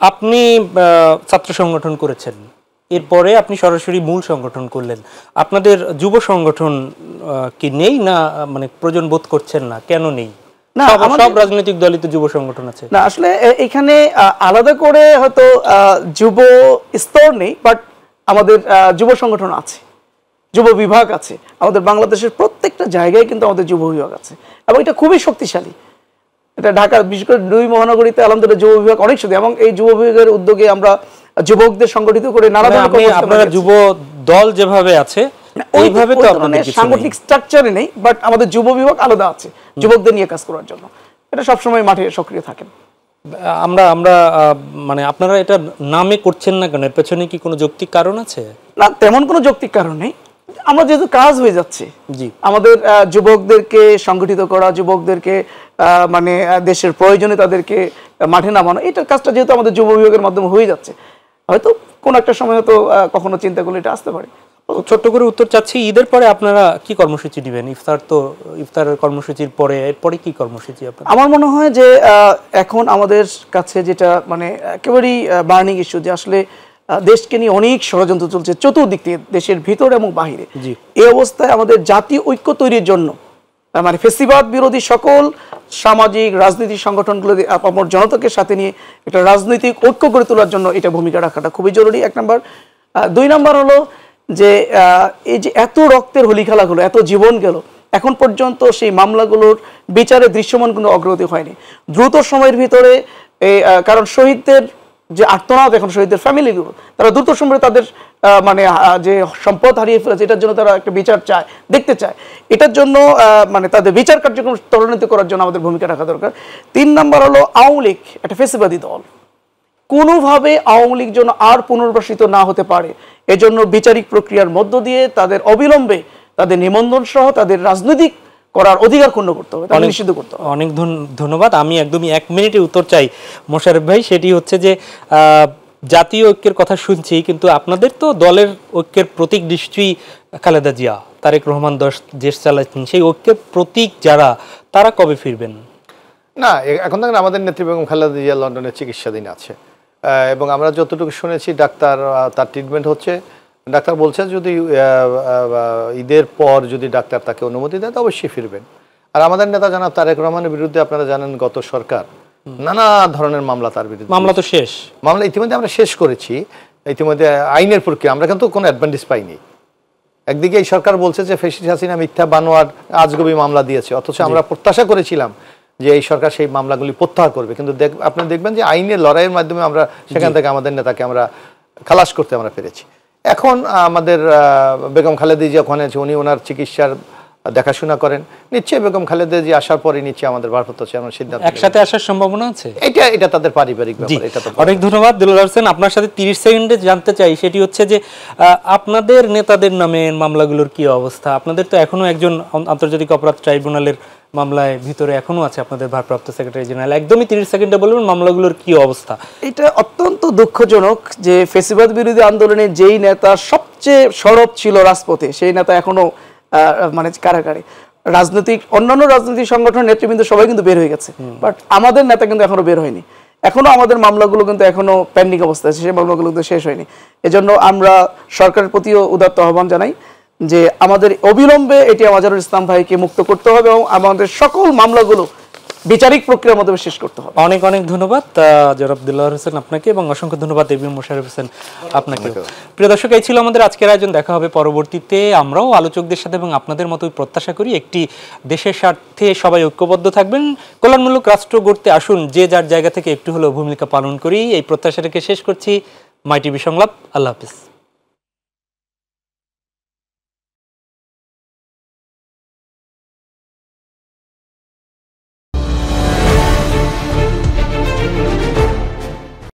আপনি ছাত্র সংগঠন করেছেন, এরপরে আপনি সরাসরি মূল সংগঠন করলেন। আপনাদের যুব সংগঠন কি নেই, না মানে প্রয়োজন বোধ করছেন না? কেন নেই? না, সব রাজনৈতিক দলই তো যুব সংগঠন আছে। না, আসলে এখানে আলাদা করে হয়তো যুব স্তর নেই, বাট আমাদের যুব সংগঠন আছে, যুব বিভাগ আছে। আমাদের বাংলাদেশের প্রত্যেকটা জায়গায় কিন্তু আমাদের যুব বিভাগ আছে, এবং এটা খুবই শক্তিশালী। এটা ঢাকা, বিশেষ করে 2 মহানগরীতে আলহামদুলিল্লাহ যুব বিভাগ অনেক শক্তি, এবং এই যুব বিভাগের উদ্যোগে আমরা যুবকদের সংগঠিত করে নানা ধরনের আপনারা যুব দল যেভাবে আছে ওইভাবে তো আপনাদের কিছু সাংগঠনিক স্ট্রাকচারে নেই, বাট আমাদের যুব বিভাগ আলাদা আছে যুবকদের নিয়ে কাজ করার জন্য। এটা সবসময় মাঠে সক্রিয় থাকেন। আমরা মানে আপনারা এটা নামে করছেন না কেন? এর পেছনে কি কোনো যৌক্তিক কারণ আছে? না, তেমন কোনো যৌক্তিক কারণ নেই। আমরা যেহেতু কাজ হয়ে যাচ্ছে, জি, আমাদের যুবকদেরকে সংগঠিত করা, যুবকদেরকে মানে দেশের প্রয়োজনে তাদেরকে মাঠে নামানো, এটা কাজটা যেহেতু আমাদের যুব বিভাগের মাধ্যমে হয়ে যাচ্ছে, হয়তো কোন একটা সময় হয়তো কখনো চিন্তা করলে এটা আসতে পারে। ছোট্ট করে উত্তর চাচ্ছি, ঈদের পরে আপনারা কি কর্মসূচি দিবেন? ইফতারের কর্মসূচির পরে এরপরে কি কর্মসূচি আপনাদের? আমার মনে হয় যে এখন আমাদের কাছে যেটা মানে একেবারেই বার্নিং ইস্যু, যে আসলে দেশকে নিয়ে অনেক ষড়যন্ত্র চলছে চতুর্দিক থেকে, দেশের ভিতরে এবং বাহিরে। এই অবস্থায় আমাদের জাতীয় ঐক্য তৈরির জন্য, মানে ফেসিবাদ বিরোধী সকল সামাজিক রাজনৈতিক সংগঠনগুলো আমার জনতাকে সাথে নিয়ে একটা রাজনৈতিক ঐক্য গড়ে তোলার জন্য এটা ভূমিকা রাখাটা খুবই জরুরি, 1 নম্বর। 2 নম্বর হলো যে এই যে এত রক্তের হোলি খেলা হলো, এত জীবন গেল, এখন পর্যন্ত সেই মামলাগুলোর বিচারে দৃশ্যমান কোনো অগ্রগতি হয়নি। দ্রুত সময়ের ভিতরে কারণ শহীদদের যে আর্তনাদ এখন শহীদদের ফ্যামিলিগুলো, তারা দ্রুত সময়ে তাদের মানে যে সম্পদ হারিয়ে ফেলেছে এটার জন্য তারা একটা বিচার চায়, দেখতে চায়। এটার জন্য মানে তাদের বিচার কার্যক্রম ত্বরান্বিত করার জন্য আমাদের ভূমিকা রাখা দরকার। 3 নম্বর হলো আওয়ামী লীগ একটা ফেসিবাদী দল, কোনোভাবে আওয়ামী লীগ যেন আর পুনর্বাসিত না হতে পারে এজন্য বিচারিক প্রক্রিয়ার মধ্য দিয়ে তাদের অবিলম্বে তাদের নিবন্ধন সহ তাদের রাজনৈতিক করার অধিকার ক্ষুণ্ণ করতে হবে, তাদের নিষিদ্ধ করতে হবে। অনেক ধন্যবাদ। আমি একদমই 1 মিনিটে উত্তর চাই মোশাররফ ভাই, সেটি হচ্ছে যে জাতীয় ঐক্যের কথা শুনছি, কিন্তু আপনাদের তো দলের ঐক্যের প্রতীক নিশ্চয়ই খালেদা জিয়া, তারেক রহমান দেশ চালাচ্ছেন, সেই ঐক্যের প্রতীক যারা, তারা কবে ফিরবেন? না, এখন দেখেন আমাদের নেত্রী বেগম খালেদা জিয়া লন্ডনে চিকিৎসাধীন আছে, এবং আমরা যতটুকু শুনেছি ডাক্তার তার ট্রিটমেন্ট হচ্ছে। ডাক্তার বলছে যদি ঈদের পর যদি ডাক্তার তাকে অনুমতি দেয় তো অবশ্যই ফিরবেন। আর আমাদের নেতা জনাব তারেক রহমানের বিরুদ্ধে আপনারা জানেন গত সরকার নানা ধরনের মামলা তার বিরুদ্ধে, মামলা তো শেষ, মামলা ইতিমধ্যে আমরা শেষ করেছি, ইতিমধ্যে আইনের প্রক্রিয়া, আমরা কিন্তু কোনো অ্যাডভান্টেজ পাইনি। একদিকে এই সরকার বলছে যে ফ্যাসিস্ট হাসিনা মিথ্যা বানোয়ার আজগবি মামলা দিয়েছে, অথচ আমরা প্রত্যাশা করেছিলাম যে এই সরকার সেই মামলাগুলি প্রত্যাহার করবে, কিন্তু আপনি দেখবেন যে আইনের লড়াইয়ের মাধ্যমে আমরা সেখান থেকে আমাদের নেতাকে আমরা খালাস করতে আমরা পেরেছি। এখন আমাদের বেগম খালেদা জিয়া ওখানে আছে, উনি ওনার চিকিৎসার দেখাশোনা করেন, নিশ্চয়ই বেগম খালেদা জিয়া আসার পরে নিশ্চয়ই আমাদের ভারপ্রাপ্ত চেয়ারম্যান সিদ্ধান্ত একসাথে আসার সম্ভাবনা আছে। এটা তাদের পারিবারিক ব্যাপার। এটা তো অনেক ধন্যবাদ দিলদার হোসেন। আপনার সাথে 30 সেকেন্ডে জানতে চাই, সেটি হচ্ছে যে আপনাদের নেতাদের নামে মামলাগুলোর কি অবস্থা? আপনাদের তো এখনো একজন আন্তর্জাতিক অপরাধ ট্রাইব্যুনালের মামলায় ভিতরে এখনো আছে আপনাদের ভারপ্রাপ্ত সেক্রেটারি জেনারেল, একদমই 30 সেকেন্ডে বলবেন মামলাগুলোর কি অবস্থা। এটা অত্যন্ত দুঃখজনক যে ফেসিবাদ বিরোধী আন্দোলনে যেই নেতা সবচেয়ে সরব ছিল রাজপথে, সেই নেতা এখনো মানে কারাগারে। অন্যান্য রাজনৈতিক সংগঠনের নেতৃবৃন্দ সবাই কিন্তু বের হয়ে গেছে, বাট আমাদের নেতা কিন্তু এখনো বের হয়নি। এখনো আমাদের মামলাগুলো কিন্তু এখনো পেন্ডিং অবস্থায় আছে, সেই মামলাগুলো কিন্তু শেষ হয়নি। এজন্য আমরা সরকারের প্রতিও উদাত্ত আহ্বান জানাই যে আমাদের অবিলম্বে এটি আমাজারুল ইসলাম ভাইকে মুক্ত করতে হবে এবং আমাদের সকল মামলাগুলো বিচারিক প্রক্রিয়ার মাধ্যমে শেষ করতে হবে। অনেক অনেক ধন্যবাদ জনাব দিলদার হোসেন আপনাকে, এবং অসংখ্য ধন্যবাদ এবিএম মোশাররফ হোসেন আপনাকে। প্রিয় দর্শক, এই ছিল আমাদের আজকের আয়োজন। দেখা হবে পরবর্তীতে। আমরাও আলোচকদের সাথে এবং আপনাদের মতোই প্রত্যাশা করি একটি দেশের স্বার্থে সবাই ঐক্যবদ্ধ থাকবেন, কল্যাণমূলক রাষ্ট্র গড়তে আসুন, যে যার জায়গা থেকে একটু হলেও ভূমিকা পালন করি, এই প্রত্যাশাটাকে শেষ করছি। মাই টিভি সংলাপ। আল্লাহ হাফিজ।